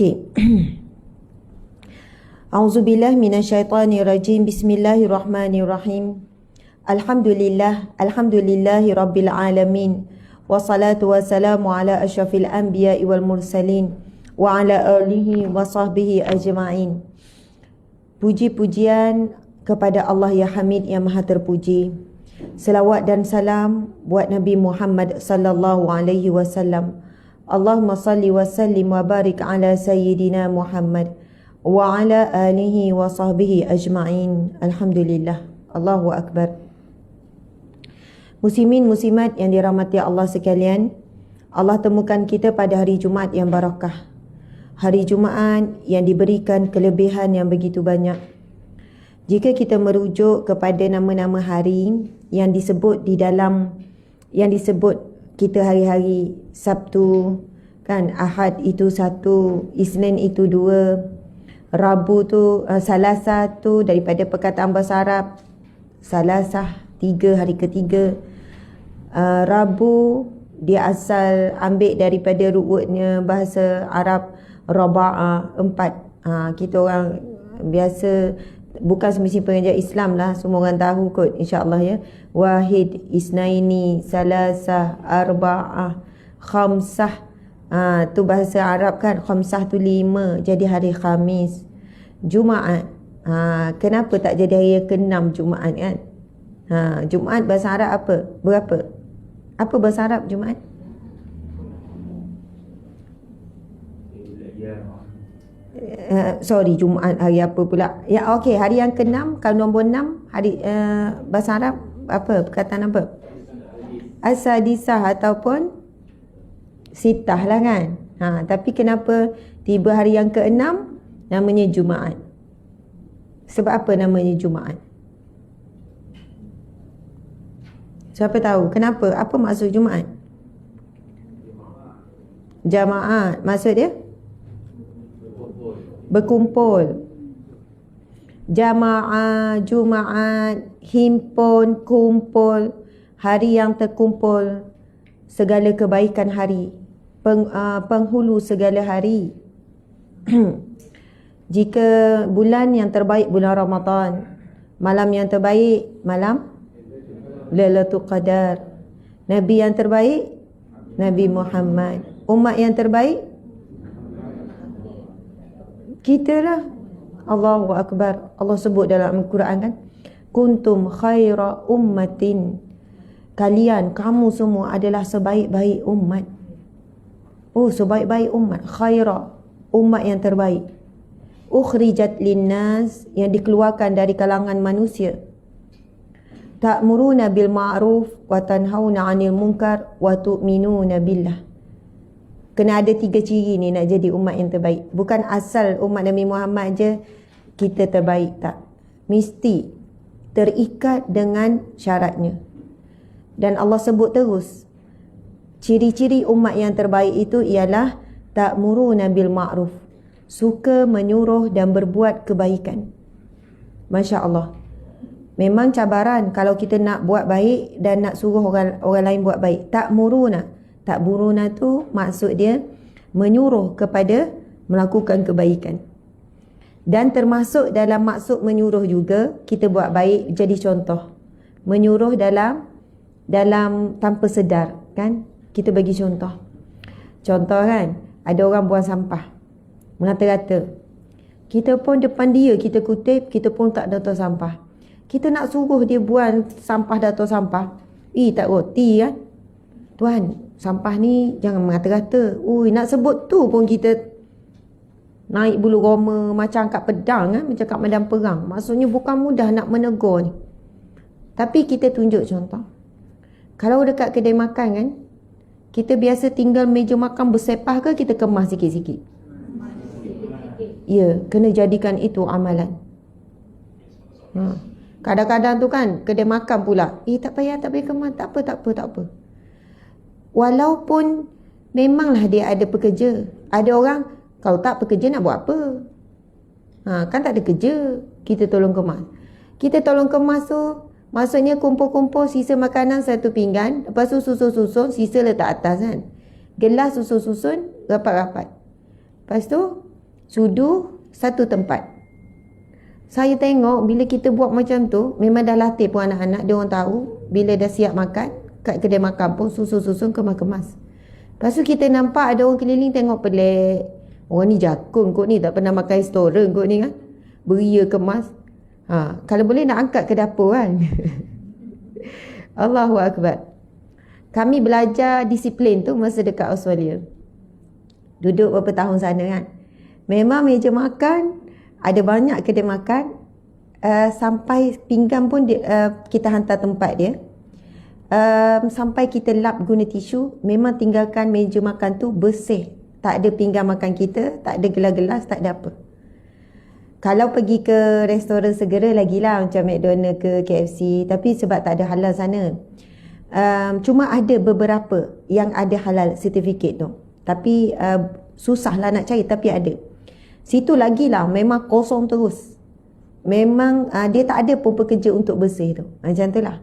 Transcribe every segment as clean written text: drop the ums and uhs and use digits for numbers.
Okay. A'udzubillah minasyaitanirrajim. Bismillahirrahmanirrahim. Alhamdulillahi rabbil alamin. Wassalatu wassalamu ala asyrafil anbiya'i wal mursalin wa ala alihi wa sahbihi ajma'in. Puji-pujian kepada Allah ya Hamid yang Maha Terpuji. Selawat dan salam buat Nabi Muhammad sallallahu alaihi wasallam. Allahumma salli wa sallim wa barik ala sayyidina Muhammad wa ala alihi wa sahbihi ajma'in. Alhamdulillah. Allahu Akbar. Muslimin muslimat yang dirahmati Allah sekalian, Allah temukan kita pada hari Jumaat yang barakah. Hari Jumaat yang diberikan kelebihan yang begitu banyak. Jika kita merujuk kepada nama-nama hari yang disebut di dalam, yang disebut kita hari-hari Sabtu, kan, Ahad itu satu, Isnin itu dua, Rabu tu Salasah tu daripada perkataan bahasa Arab, Salasah tiga, hari ketiga. Rabu dia asal ambil daripada ru'utnya bahasa Arab Raba'ah, empat. Kita orang biasa, bukan semestinya pengajar Islam lah, semua orang tahu kot, insyaAllah ya. Wahid, Isnaini, Salasah, Arba'ah, Khamsah. Tu bahasa Arab kan, Khamsah tu lima, jadi hari Khamis. Jumaat, kenapa tak jadi hari ke-6 Jumaat kan? Jumaat bahasa Arab apa? Berapa? Apa bahasa Arab Jumaat? Sorry, Jumaat hari apa pula? Ya, okey, hari yang ke-6, kalau nombor 6, hari bahasa Arab apa? Perkataan apa? As-sadisah ataupun sitah lah kan. Tapi kenapa tiba hari yang ke-6 namanya Jumaat? Sebab apa namanya Jumaat? Siapa tahu kenapa? Apa maksud Jumaat? Jamaat. Maksud dia? Berkumpul. Jamaah, Jumaat, himpun, kumpul, hari yang terkumpul segala kebaikan hari, penghulu segala hari. Jika bulan yang terbaik bulan Ramadan, malam yang terbaik malam Lailatul Qadar, Nabi yang terbaik Nabi Muhammad, umat yang terbaik kita lah. Allahu Akbar. Allah sebut dalam Al-Quran kan, kuntum khaira ummatin, kalian, kamu semua adalah sebaik-baik umat. Oh, sebaik-baik umat, khaira, umat yang terbaik. Ukhrijat linnas, yang dikeluarkan dari kalangan manusia. Ta'muruna bil ma'ruf wa tanhauna 'anil munkar wa tu'minuna billah. Kena ada 3 ciri ni nak jadi umat yang terbaik. Bukan asal umat Nabi Muhammad je kita terbaik, tak. Mesti terikat dengan syaratnya. Dan Allah sebut terus, ciri-ciri umat yang terbaik itu ialah ta'muruna bil ma'ruf, suka menyuruh dan berbuat kebaikan. Masya Allah. Memang cabaran kalau kita nak buat baik dan nak suruh orang lain buat baik. Ta'muruna. Ta'muruna tu maksud dia menyuruh kepada melakukan kebaikan. Dan termasuk dalam maksud menyuruh juga, kita buat baik jadi contoh. Menyuruh dalam tanpa sedar kan, kita bagi contoh. Contoh kan, ada orang buang sampah mengata-kata, kita pun depan dia kita kutip, kita pun tak datar sampah. Kita nak suruh dia buang sampah, datar sampah, tak roti kan. Tuan, sampah ni jangan mengata-kata. Nak sebut tu pun kita naik bulu roma macam angkat pedang kan, macam kat medan perang. Maksudnya bukan mudah nak menegur ni. Tapi kita tunjuk contoh. Kalau dekat kedai makan kan, kita biasa tinggal meja makan bersepah ke kita kemas sikit-sikit? Ya, kena jadikan itu amalan. Kadang-kadang tu kan kedai makan pula, tak payah kemas, tak apa. Walaupun memanglah dia ada pekerja. Ada orang kalau tak pekerja nak buat apa? Kan tak ada kerja, kita tolong kemas. Kita tolong kemas tu maksudnya kumpul-kumpul sisa makanan satu pinggan, lepas tu susun-susun, sisa letak atas kan. Gelas susun-susun rapat-rapat. Lepas tu sudu satu tempat. Saya tengok bila kita buat macam tu, memang dah latih pun anak-anak, dia orang tahu bila dah siap makan, kat kedai makan pun susun-susun kemas-kemas. Lepas tu kita nampak ada orang keliling tengok pelik. Orang ni jakun kot ni, tak pernah makan restoran kot ni kan. Beria kemas. Kalau boleh nak angkat ke dapur kan. Allahu Akbar. Kami belajar disiplin tu masa dekat Australia. Duduk beberapa tahun sana kan. Memang meja makan, ada banyak kedai makan. Sampai pinggan pun kita hantar tempat dia. Sampai kita lap guna tisu, memang tinggalkan meja makan tu bersih. Tak ada pinggan makan kita, tak ada gelas-gelas, tak ada apa. Kalau pergi ke restoran segera lagilah, macam McDonald ke KFC, tapi sebab tak ada halal sana. Cuma ada beberapa yang ada halal certificate tu. Tapi susahlah nak cari, tapi ada. Situ lagilah memang kosong terus. Memang dia tak ada pun pekerja untuk bersih tu. Macam tu lah.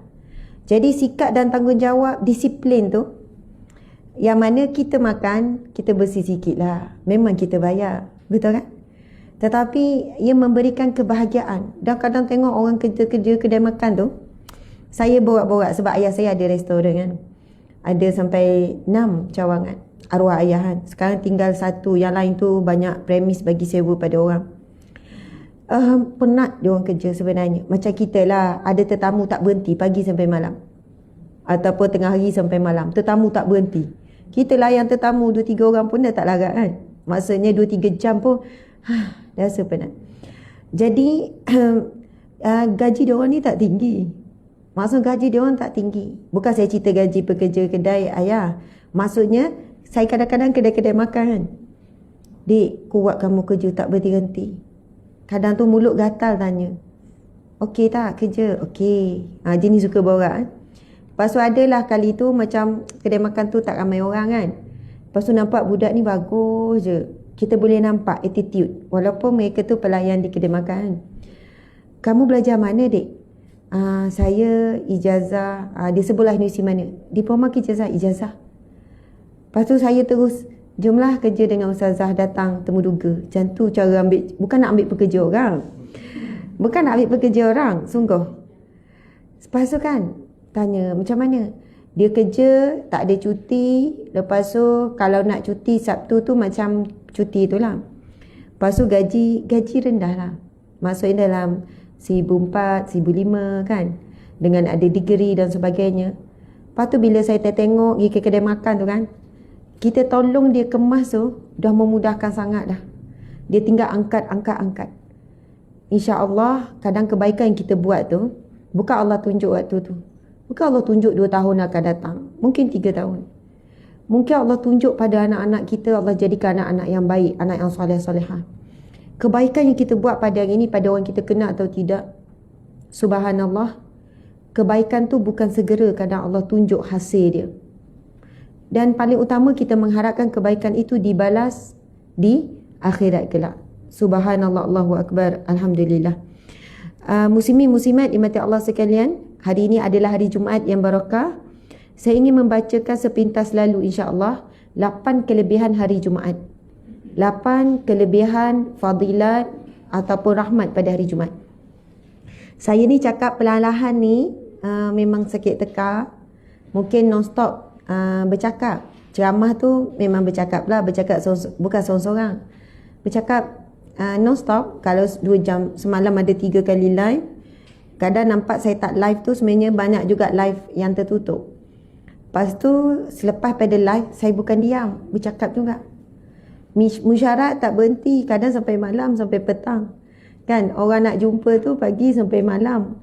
Jadi sikap dan tanggungjawab, disiplin tu, yang mana kita makan, kita bersih sikit lah. Memang kita bayar. Betul kan? Tetapi ia memberikan kebahagiaan. Dan kadang tengok orang kerja-kerja kedai makan tu, saya borak-borak sebab ayah saya ada restoran kan. Ada sampai 6 cawangan. Arwah ayah kan. Sekarang tinggal 1. Yang lain tu banyak premis bagi sewa pada orang. Penat dia orang kerja sebenarnya. Macam kita lah, ada tetamu tak berhenti pagi sampai malam. Ataupun tengah hari sampai malam. Tetamu tak berhenti. Kita layan tetamu 2-3 orang pun dah tak larat kan. Maksudnya 2-3 jam pun dah rasa penat. Jadi gaji dia orang ni tak tinggi. Maksud gaji dia orang tak tinggi. Bukan saya cerita gaji pekerja kedai ayah. Maksudnya saya kadang-kadang kedai-kedai makan kan. Dik, kuat kamu kerja tak berhenti-henti. Kadang tu mulut gatal tanya. Okey tak kerja? Okey. Jenis suka borak kan. Lepas tu adalah kali tu macam kedai makan tu tak ramai orang kan. Lepas tu nampak budak ni bagus je. Kita boleh nampak attitude. Walaupun mereka tu pelayan di kedai makan. Kamu belajar mana dik? Saya ijazah. Dia sebelah universiti mana? Diploma ke ijazah? Lepas tu saya terus, jomlah kerja dengan ustazah, datang temu duga. Macam tu cara ambil, bukan nak ambil pekerja orang. Bukan nak ambil pekerja orang, sungguh. Lepas tu kan, tanya macam mana? Dia kerja, tak ada cuti. Lepas tu kalau nak cuti Sabtu tu macam cuti tu lah. Lepas tu gaji rendah lah. Maksudnya dalam 1,400, 1,500 kan. Dengan ada degree dan sebagainya. Lepas tu bila saya tengok pergi ke kedai makan tu kan, kita tolong dia kemas tu, dah memudahkan sangat dah. Dia tinggal angkat. InsyaAllah kadang kebaikan yang kita buat tu, bukan Allah tunjuk waktu tu. Bukan Allah tunjuk 2 tahun akan datang. Mungkin 3 tahun. Mungkin Allah tunjuk pada anak-anak kita, Allah jadikan anak-anak yang baik, anak yang soleh-solehah. Kebaikan yang kita buat pada hari ini, pada orang kita kenal atau tidak, subhanallah, kebaikan tu bukan segera kadang Allah tunjuk hasil dia. Dan paling utama kita mengharapkan kebaikan itu dibalas di akhirat kelak. Subhanallah, Allahu Akbar, Alhamdulillah. Muslimin muslimat dimati Allah sekalian, hari ini adalah hari Jumaat yang barakah. Saya ingin membacakan sepintas lalu insya-Allah 8 kelebihan hari Jumaat. 8 kelebihan fadilat ataupun rahmat pada hari Jumaat. Saya ni cakap perlahan-lahan ni memang sakit tekak. Mungkin non-stop bercakap. Ceramah tu memang bercakap lah. Bercakap bukan seorang-seorang. Bercakap non-stop. Kalau 2 jam, semalam ada 3 kali live. Kadang nampak saya tak live tu sebenarnya banyak juga live yang tertutup. Lepas tu selepas pada live, saya bukan diam, bercakap juga. Musyarat tak berhenti, kadang sampai malam, sampai petang. Kan, orang nak jumpa tu pagi sampai malam.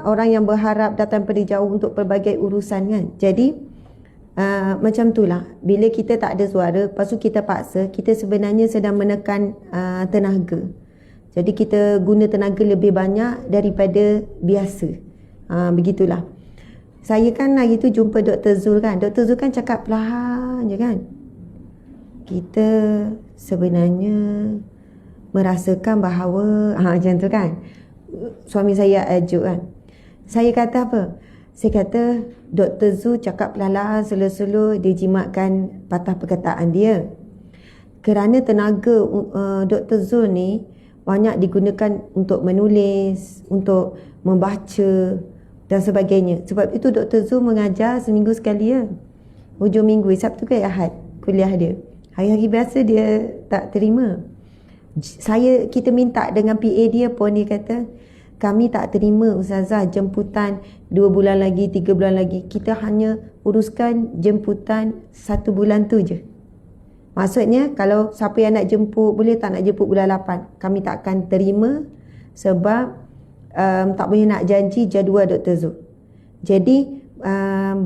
Orang yang berharap datang pada jauh untuk pelbagai urusan kan. Jadi macam itulah, bila kita tak ada suara, lepas tu kita paksa, kita sebenarnya sedang menekan tenaga. Jadi kita guna tenaga lebih banyak daripada biasa. Begitulah. Saya kan hari tu jumpa Dr. Zul kan. Dr. Zul kan cakap perlahan je kan. Kita sebenarnya merasakan bahawa macam tu kan. Suami saya ajuk kan. Saya kata apa? Saya kata Dr. Zul cakap perlahan, slow-slow, dia jimatkan patah perkataan dia. kerana tenaga Dr. Zul ni banyak digunakan untuk menulis, untuk membaca dan sebagainya. Sebab itu Dr. Zul mengajar seminggu sekali ya. Hujung minggu, Sabtu ke Ahad kuliah dia. Hari-hari biasa dia tak terima. Kita minta dengan PA dia pun, dia kata, kami tak terima Ustazah jemputan 2 bulan lagi, 3 bulan lagi. Kita hanya uruskan jemputan 1 bulan tu je. Maksudnya kalau siapa yang nak jemput, boleh tak nak jemput bulan 8? Kami tak akan terima sebab tak boleh nak janji jadual Dr. Zul. Jadi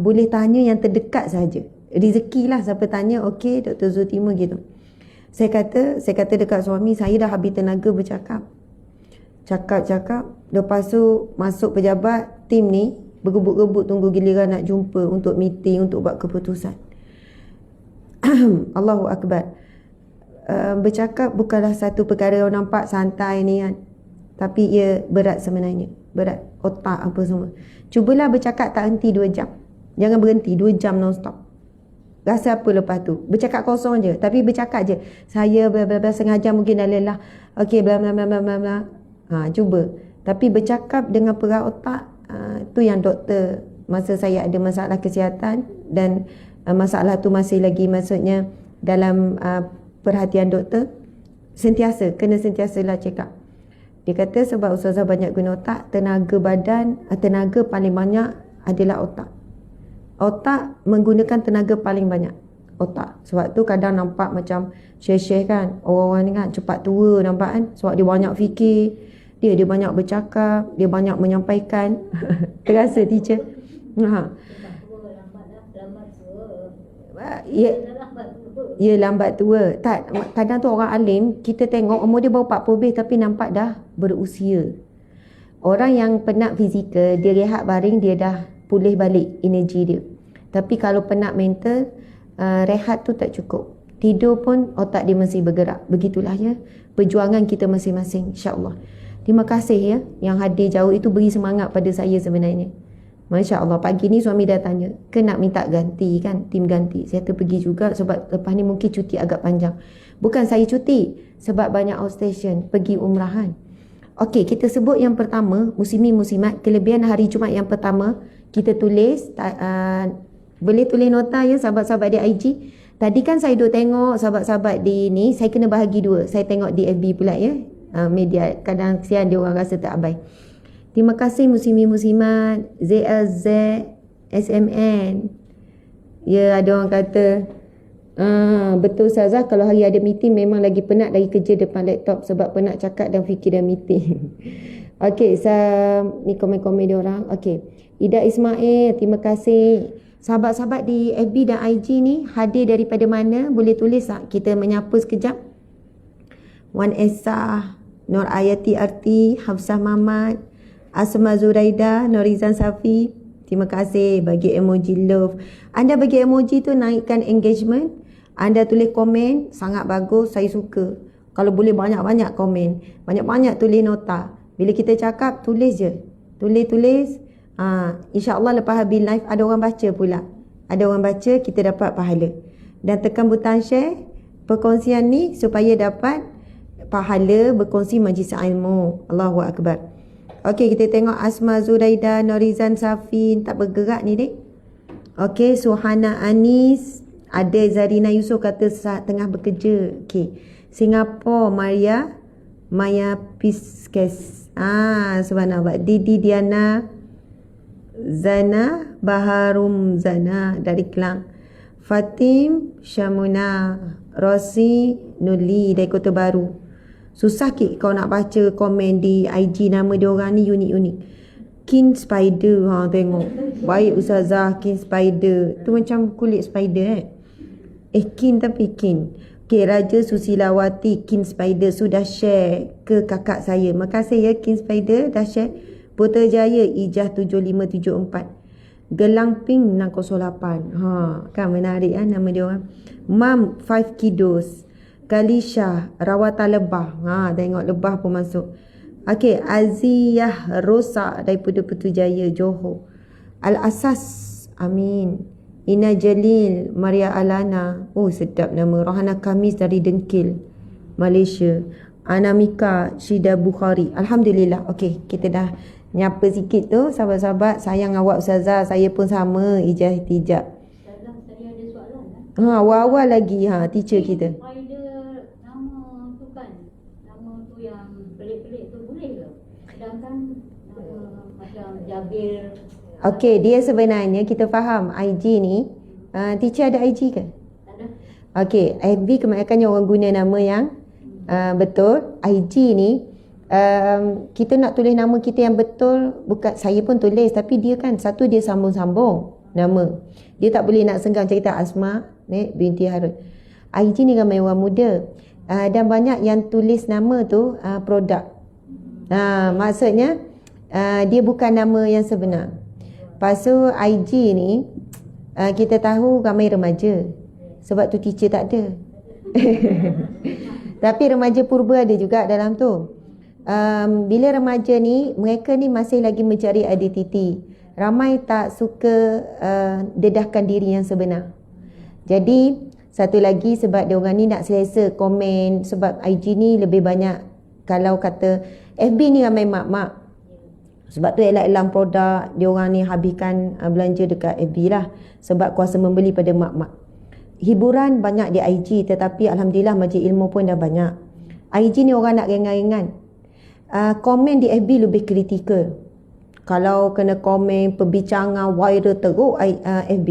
boleh tanya yang terdekat saja. Rezeki lah siapa tanya, okey Dr. Zul terima gitu. Saya kata dekat suami, saya dah habis tenaga bercakap. Cakap, lepas tu masuk pejabat, tim ni bergebut-gebut tunggu giliran nak jumpa untuk meeting, untuk buat keputusan. Allahu Akbar. Bercakap bukanlah satu perkara yang nampak santai ni kan. Tapi ia berat sebenarnya. Berat otak apa semua. Cubalah bercakap tak henti 2 jam. Jangan berhenti 2 jam non-stop. Rasa apa lepas tu? Bercakap kosong je. Tapi bercakap je. Saya bla-bla-bla sengaja mungkin dah lelah. Okey bla-bla-bla-bla-bla. Cuba. Tapi bercakap dengan perak otak, tu yang doktor, masa saya ada masalah kesihatan dan masalah tu masih lagi, maksudnya dalam perhatian doktor, kena sentiasalah check up. Dia kata sebab Ustazah banyak guna otak, tenaga paling banyak adalah otak. Otak menggunakan tenaga paling banyak. Otak. Sebab tu kadang nampak macam syekh-syekh kan, orang-orang ni kan cepat tua nampak kan, sebab dia banyak fikir, dia banyak bercakap, dia banyak menyampaikan. Terasa teacher? Ya lambat tua. Tak, kadang tu orang alim kita tengok umur dia baru 40 lebih tapi nampak dah berusia. Orang yang penat fizikal, dia rehat baring, dia dah pulih balik energi dia. Tapi kalau penat mental, rehat tu tak cukup. Tidur pun otak dia masih bergerak. Begitulah ya perjuangan kita masing-masing, insya-Allah. Terima kasih ya yang hadir jauh itu, beri semangat pada saya sebenarnya. Masya Allah, pagi ni suami dah tanya, ke nak minta ganti kan, tim ganti. Saya pergi juga sebab lepas ni mungkin cuti agak panjang. Bukan saya cuti, sebab banyak outstation, pergi umrahan. Okey, kita sebut yang pertama, muslimin muslimat, kelebihan hari Jumaat yang pertama, kita tulis, boleh tulis nota ya sahabat-sahabat di IG. Tadi kan saya duk tengok sahabat-sahabat di ni, saya kena bahagi 2. Saya tengok di FB pula ya, media. Kadang kesian dia orang rasa tak abai. Terima kasih muslimin muslimat, ZLZ, SMN. Ya, ada orang kata, betul Ustazah, kalau hari ada meeting memang lagi penat lagi kerja depan laptop sebab penat cakap dan fikir dan meeting. Okey, ni komen-komen dia orang. Okey, Ida Ismail, terima kasih. Sahabat-sahabat di FB dan IG ni hadir daripada mana? Boleh tulis tak? Kita menyapa sekejap. Wan Esa, Nur Ayati Arti, Hafsah Mamat, Asma Zuraida, Norizan Safi. Terima kasih bagi emoji love. Anda bagi emoji tu naikkan engagement. Anda tulis komen, sangat bagus, saya suka. Kalau boleh banyak-banyak komen, banyak-banyak tulis nota. Bila kita cakap, tulis je. Tulis. InsyaAllah lepas habis live ada orang baca pula. Ada orang baca, kita dapat pahala. Dan tekan butang share perkongsian ni supaya dapat pahala berkongsi majlis ilmu. Allahu Akbar. Okey, kita tengok Asma Zuraida, Norizan Safin tak bergerak ni dek. Okey, Suhana Anis, ada Zarina Yusof kata tengah bekerja. Okey, Singapura Maya Piskes. Subhanallah. Didi Diana Zana Baharum Zana dari Kelang. Fatim Syamuna Rosi Nuli dari Kota Baru. Susah kau nak baca komen di IG, nama dia orang ni unik-unik. King Spider, tengok. Baik Ustazah, King Spider. Tu macam kulit spider King tapi King. Okay, Raja Susilawati, King Spider sudah share ke kakak saya. Makasih ya King Spider dah share. Putrajaya Ijah 7574. Gelang Pink 608. Kan menarik nama dia orang. Mam 5 Kidos. Kalisha Rawatan Lebah. Tengok lebah pun masuk. Okey, Aziyah Rosa daripada Putrajaya Johor. Al-Asas, amin. Ina Jalil, Maria Alana. Oh, sedap nama. Rohana Kamis dari Dengkil, Malaysia. Anamika Syida Bukhari. Alhamdulillah. Okey, kita dah nyapa sikit tu. Sahabat-sahabat, sayang awak Ustazah. Saya pun sama, ijazah ihtijab. Ustazah, saya ada soalan. Awal-awal lagi teacher kita. Spider nama tu kan, nama tu yang pelik-pelik tu boleh ke? Sedangkan nama macam Jabir. Okey, dia sebenarnya kita faham IG ni. Teacher ada IG ke? Tak ada. Okey, FB kebanyakannya orang guna nama yang betul. IG ni kita nak tulis nama kita yang betul. Bukan saya pun tulis, tapi dia kan satu dia sambung-sambung nama. Dia tak boleh nak senggang cerita Asma binti Harun. IG ni ramai orang muda. Dan banyak yang tulis nama tu produk. Maksudnya dia bukan nama yang sebenar. Lepas tu IG ni kita tahu ramai remaja. Sebab tu teacher tak ada. Tapi remaja purba ada juga dalam tu. Bila remaja ni, mereka ni masih lagi mencari identiti. Ramai tak suka dedahkan diri yang sebenar. Jadi satu lagi sebab dia orang ni nak selesa komen. Sebab IG ni lebih banyak, kalau kata FB ni ramai mak-mak. Sebab tu elang-elang produk dia orang ni habiskan belanja dekat FB lah. Sebab kuasa membeli pada mak-mak. Hiburan banyak di IG, tetapi Alhamdulillah majlis ilmu pun dah banyak. IG ni orang nak ringan-ringan. Komen di FB lebih kritikal. Kalau kena komen perbincangan viral teruk FB.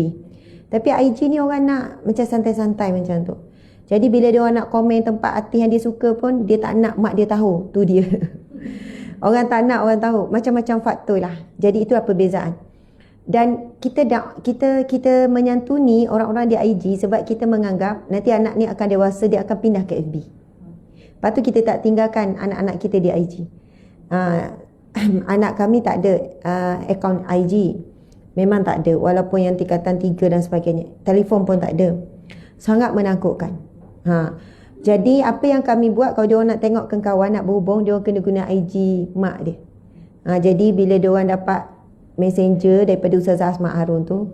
Tapi IG ni orang nak macam santai-santai macam tu. Jadi bila dia orang nak komen tempat artis yang dia suka pun, dia tak nak mak dia tahu. Tu dia. Orang tak nak orang tahu. Macam-macam faktor lah. Jadi itulah perbezaan. Dan kita menyantuni orang-orang di IG sebab kita menganggap nanti anak ni akan dewasa, dia akan pindah ke FB. Lepas tu kita tak tinggalkan anak-anak kita di IG. Anak kami tak ada akaun IG. Memang tak ada. Walaupun yang tingkatan 3 dan sebagainya. Telefon pun tak ada. Sangat menakutkan. Jadi apa yang kami buat, kalau dia orang nak tengok kawan, nak berhubung, dia orang kena guna IG mak dia. Jadi bila dia orang dapat messenger daripada Ustazah Asma Harun tu,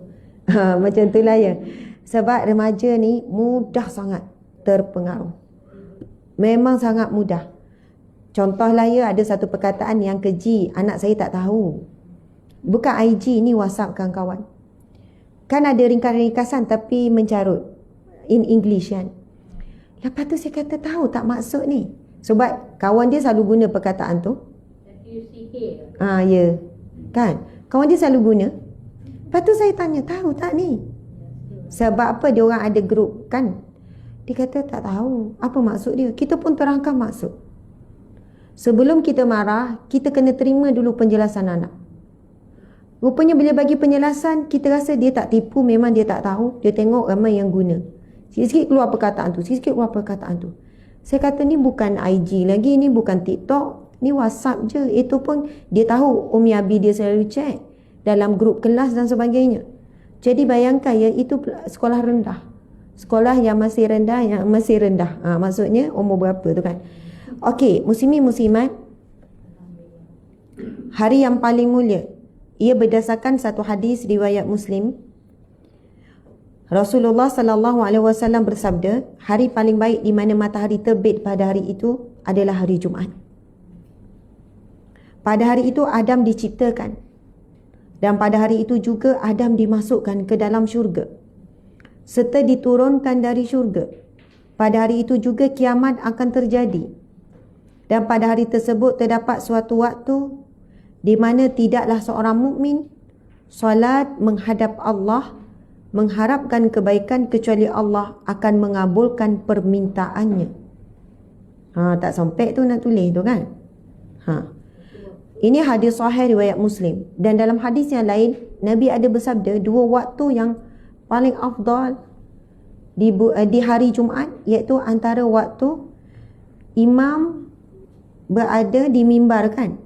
macam itulah ya. Sebab remaja ni mudah sangat terpengaruh. Memang sangat mudah. Contohlah ya, ada satu perkataan yang keji, anak saya tak tahu. Bukan IG ni, WhatsApp kawan-kawan. Kan ada ringkasan-ringkasan tapi mencarut. In English kan. Lepas tu saya kata tahu tak maksud ni. Sebab kawan dia selalu guna perkataan tu. Ya. Kan? Kawan dia selalu guna. Lepas tu saya tanya, tahu tak ni? Sebab apa dia orang ada grup kan? Dia kata tak tahu. Apa maksud dia? Kita pun terangkan maksud. Sebelum kita marah, kita kena terima dulu penjelasan anak. Rupanya bila bagi penjelasan, kita rasa dia tak tipu, memang dia tak tahu. Dia tengok ramai yang guna. Sikit-sikit keluar perkataan tu, sikit-sikit keluar perkataan tu. Saya kata ni bukan IG lagi, ni bukan TikTok, ni WhatsApp je. Itu pun dia tahu Umi Abi dia selalu chat dalam grup kelas dan sebagainya. Jadi bayangkan ya, itu sekolah rendah. Sekolah yang masih rendah, maksudnya umur berapa tu kan. Okey, muslimin muslimat, hari yang paling mulia, ia berdasarkan satu hadis riwayat Muslim. Rasulullah sallallahu alaihi wasallam bersabda, hari paling baik di mana matahari terbit pada hari itu adalah hari Jumaat. Pada hari itu Adam diciptakan. Dan pada hari itu juga Adam dimasukkan ke dalam syurga serta diturunkan dari syurga. Pada hari itu juga kiamat akan terjadi. Dan pada hari tersebut terdapat suatu waktu di mana tidaklah seorang mukmin solat menghadap Allah mengharapkan kebaikan kecuali Allah akan mengabulkan permintaannya. Tak sampai tu nak tulis tu kan. Ini hadis sahih riwayat Muslim. Dan dalam hadis yang lain, Nabi ada bersabda, dua waktu yang paling afdal di hari Jumaat, iaitu antara waktu imam berada di mimbar kan.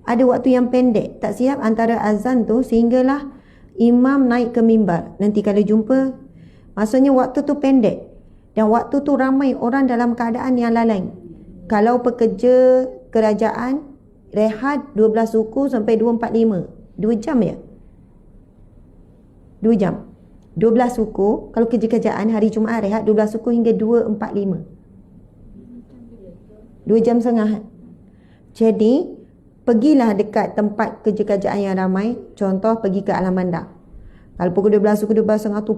Ada waktu yang pendek, tak siap antara azan tu sehinggalah imam naik ke mimbar. Nanti kalau jumpa, maksudnya waktu tu pendek. Dan waktu tu ramai orang dalam keadaan yang lalai. Kalau pekerja kerajaan, rehat 12 suku sampai 245. 2 jam ya? 2 jam. 12 suku, kalau kerja-kerjaan hari Jumaat rehat 12 suku hingga 2.45. 2 jam setengah. Jadi pergilah dekat tempat kerja-kerjaan yang ramai. Contoh pergi ke Alamanda. Kalau pukul 12 suku 12.30 tu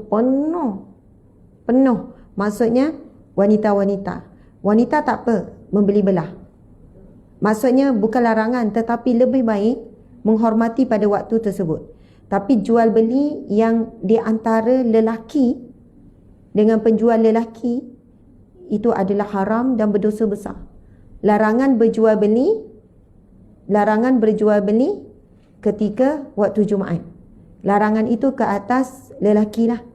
penuh. Maksudnya wanita-wanita. Wanita tak apa, membeli belah. Maksudnya bukan larangan, tetapi lebih baik menghormati pada waktu tersebut. Tapi jual beli yang di antara lelaki dengan penjual lelaki itu adalah haram dan berdosa besar. Larangan berjual beli ketika waktu Jumaat. Larangan itu ke atas lelaki lah.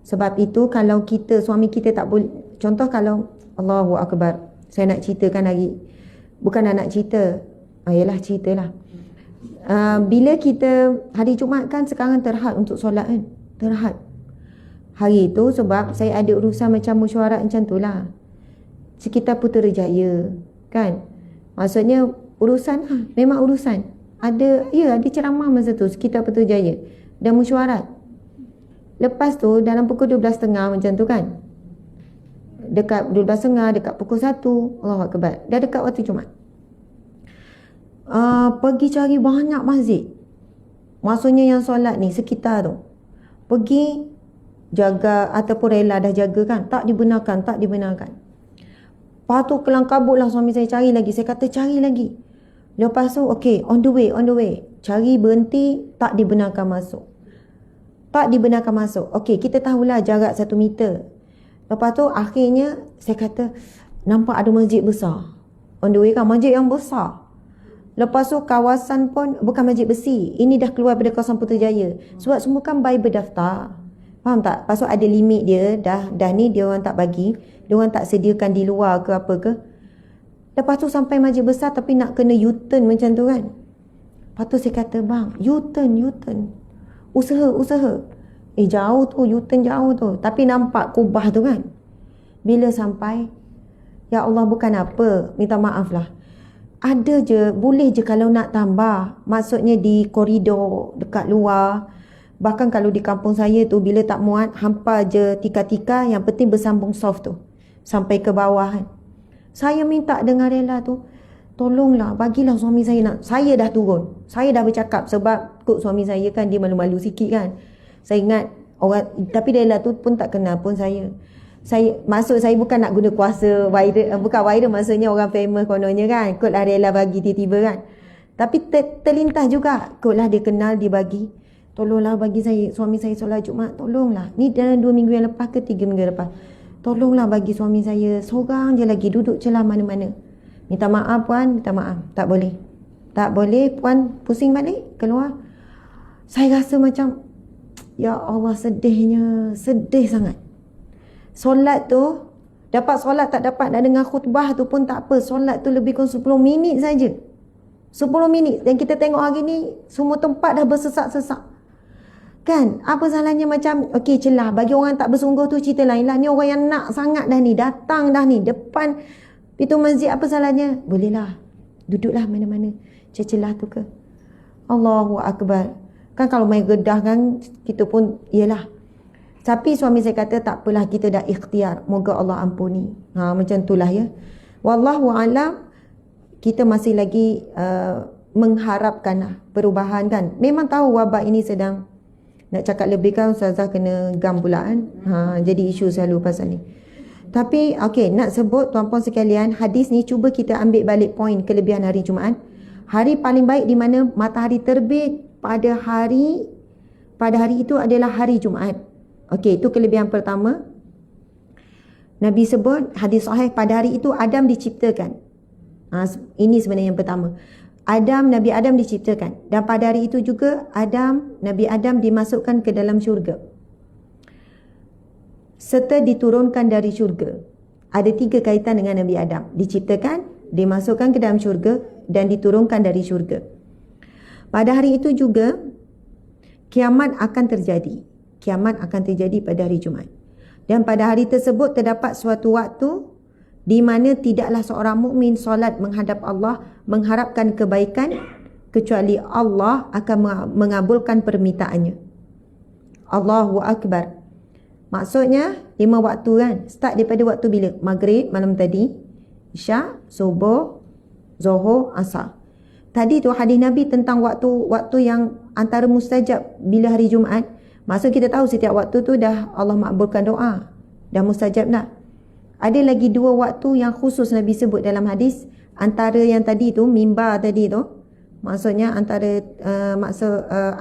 Sebab itu kalau suami kita tak boleh, contoh kalau Allahu Akbar, saya nak ceritakan lagi, bukan nak cerita, yalah ceritalah. Bila kita hari Jumaat kan sekarang terhad untuk solat kan, terhad hari itu sebab saya ada urusan macam mesyuarat macam tu lah sekitar Putrajaya kan. Maksudnya urusan memang urusan ada ceramah masa tu sekitar Putrajaya dan mesyuarat. Lepas tu dalam pukul 12.30 macam tu kan, dekat 12.30, dekat pukul 1, Allahu Akbar, dah dekat waktu Jumaat. Pergi cari banyak masjid, maksudnya yang solat ni sekitar tu, pergi jaga ataupun rela dah jaga kan, tak dibenarkan. Lepas tu kelang kabut lah suami saya cari lagi. Saya kata cari lagi. Lepas tu okay, on the way, cari berhenti, tak dibenarkan masuk. Okay, kita tahulah jarak 1 meter. Lepas tu akhirnya saya kata nampak ada masjid besar on the way kan, masjid yang besar. Lepas tu kawasan pun bukan masjid besi, ini dah keluar pada kawasan Putrajaya. Sebab semua kan by berdaftar, faham tak? Lepas tu ada limit dia, dah ni dia orang tak bagi, dia orang tak sediakan di luar ke apa ke. Lepas tu sampai masjid besar tapi nak kena U-turn macam tu kan. Lepas tu saya kata bang, U-turn usaha. Jauh tu, U-turn jauh tu, tapi nampak kubah tu kan. Bila sampai, ya Allah bukan apa, minta maaf lah, ada je, boleh je kalau nak tambah, maksudnya di koridor dekat luar. Bahkan kalau di kampung saya tu bila tak muat, hampa je tika-tika, yang penting bersambung soft tu sampai ke bawah kan. Saya minta dengan rela tu, tolonglah bagilah suami saya nak. Saya dah turun, saya dah bercakap sebab kod suami saya kan dia malu-malu sikit kan. Saya ingat orang, tapi rela tu pun tak kenal pun saya. Maksud saya bukan nak guna kuasa viral, bukan viral, maksudnya orang famous kononnya kan, kot lah rela bagi tiba-tiba kan. Tapi terlintas juga, kot lah dia kenal, dia bagi. Tolonglah bagi saya, suami saya solat Jumaat, tolonglah. Ni dalam 2 minggu yang lepas ke 3 minggu lepas. Tolonglah bagi suami saya, seorang je lagi, duduk celah mana-mana. Minta maaf puan, minta maaf. Tak boleh puan, pusing balik, keluar. Saya rasa macam, ya Allah sedih sangat. Solat tu, dapat solat tak dapat, nak dengar khutbah tu pun tak apa. Solat tu lebih kurang 10 minit saja. 10 minit. Dan kita tengok hari ni, semua tempat dah bersesak-sesak. Kan? Apa salahnya macam, okey celah. Bagi orang tak bersungguh tu cerita lain lah. Ni orang yang nak sangat dah ni, datang dah ni, depan pintu masjid, apa salahnya? Bolehlah. Duduklah mana-mana. Celah tu ke. Allahu Akbar. Kan kalau main gedah kan, kita pun, iyalah. Tapi suami saya kata tak apalah, kita dah ikhtiar, moga Allah ampuni. Macam itulah ya. Wallahu alam, kita masih lagi mengharapkan perubahan kan. Memang tahu wabak ini sedang, nak cakap lebih kan Ustazah kena gam pula kan. Jadi isu selalu pasal ni. Tapi okey, nak sebut tuan-puan sekalian, hadis ni cuba kita ambil balik poin kelebihan hari Jumaat. Hari paling baik di mana matahari terbit pada hari itu adalah hari Jumaat. Okey, itu kelebihan pertama. Nabi sebut hadis sahih, pada hari itu Adam diciptakan. Ini sebenarnya yang pertama. Nabi Adam diciptakan. Dan pada hari itu juga Nabi Adam dimasukkan ke dalam syurga, serta diturunkan dari syurga. Ada 3 kaitan dengan Nabi Adam. Diciptakan, dimasukkan ke dalam syurga, dan diturunkan dari syurga. Pada hari itu juga kiamat akan terjadi. Kiamat akan terjadi pada hari Jumaat. Dan pada hari tersebut terdapat suatu waktu di mana tidaklah seorang mukmin solat menghadap Allah mengharapkan kebaikan kecuali Allah akan mengabulkan permintaannya. Allahu Akbar. Maksudnya 5 waktu kan. Start daripada waktu bila? Maghrib malam tadi, Isyak, Subuh, Zuhur, Asar. Tadi tu hadis Nabi tentang waktu yang antara mustajab bila hari Jumaat. Maksud kita tahu setiap waktu tu dah Allah makbulkan doa. Dah mustajab dah. Ada lagi 2 waktu yang khusus Nabi sebut dalam hadis. Antara yang tadi tu, mimbar tadi tu. Maksudnya antara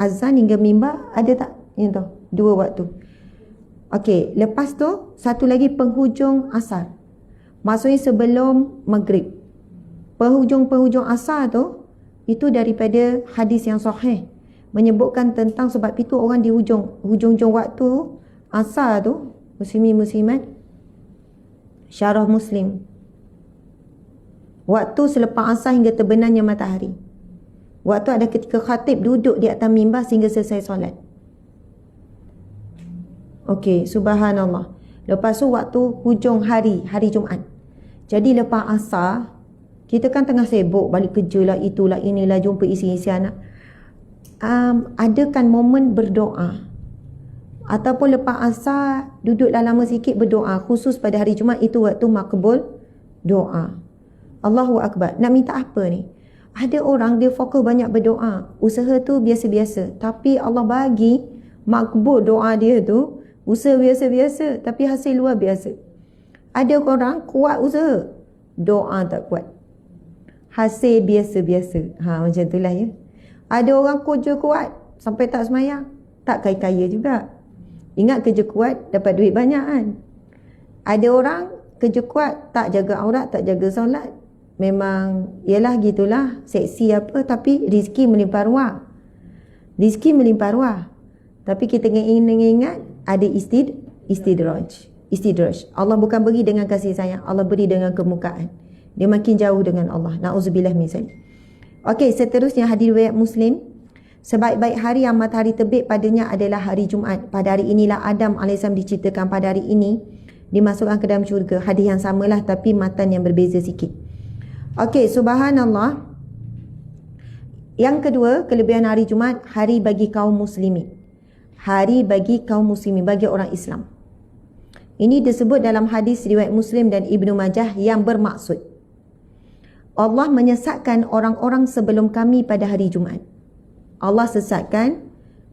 azan hingga mimbar. Ada tak? Yang tu, 2 waktu. Okey, lepas tu satu lagi penghujung asar. Maksudnya sebelum maghrib. Penghujung asar tu, itu daripada hadis yang sahih. Menyebutkan tentang sebab itu orang di hujung waktu asar tu, muslimin muslimat, syarah Muslim. Waktu selepas asar hingga terbenamnya matahari. Waktu ada ketika khatib duduk di atas mimbar sehingga selesai solat. Okey, subhanallah. Lepas tu waktu hujung hari Jumaat. Jadi lepas asar, kita kan tengah sibuk balik kerja lah, itulah, inilah, jumpa isi anak. Adakan momen berdoa. Ataupun lepas asar, duduklah lama sikit berdoa. Khusus pada hari Jumaat, itu waktu makbul doa. Allahu Akbar. Nak minta apa ni? Ada orang dia fokus banyak berdoa. Usaha tu biasa-biasa. Tapi Allah bagi makbul doa dia tu, usaha biasa-biasa tapi hasil luar biasa. Ada orang kuat usaha, doa tak kuat, hasil biasa-biasa. Macam itulah ya. Ada orang kerja kuat sampai tak semayang, tak kaya-kaya juga. Ingat kerja kuat dapat duit banyak kan. Ada orang kerja kuat tak jaga aurat, tak jaga solat. Memang ialah gitulah, seksi apa, tapi rezeki melimpah ruah. Rezeki melimpah ruah. Tapi kita ingat ada istidraj. Allah bukan beri dengan kasih sayang, Allah beri dengan kemukaan. Dia makin jauh dengan Allah. Na'udzubillah min zalik. Okey, seterusnya hadis riwayat Muslim. Sebaik-baik hari yang matahari terbit padanya adalah hari Jumaat. Pada hari inilah Adam AS diceritakan, pada hari ini dimasukkan ke dalam syurga. Hadis yang samalah tapi matan yang berbeza sikit. Okey, subhanallah. Yang kedua, kelebihan hari Jumaat, hari bagi kaum muslimin. Hari bagi kaum muslimin, bagi orang Islam. Ini disebut dalam hadis riwayat Muslim dan Ibnu Majah yang bermaksud Allah menyesatkan orang-orang sebelum kami pada hari Jumaat. Allah sesatkan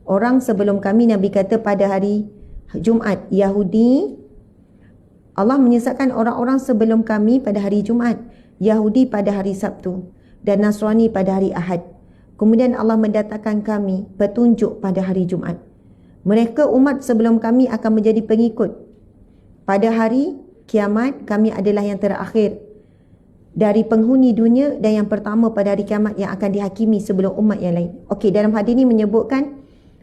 orang sebelum kami. Nabi kata pada hari Jumaat. Yahudi, Allah menyesatkan orang-orang sebelum kami pada hari Jumaat. Yahudi pada hari Sabtu dan Nasrani pada hari Ahad. Kemudian Allah mendatangkan kami petunjuk pada hari Jumaat. Mereka umat sebelum kami akan menjadi pengikut. Pada hari kiamat kami adalah yang terakhir dari penghuni dunia dan yang pertama pada hari kiamat yang akan dihakimi sebelum umat yang lain. Okey, dalam hadis ini menyebutkan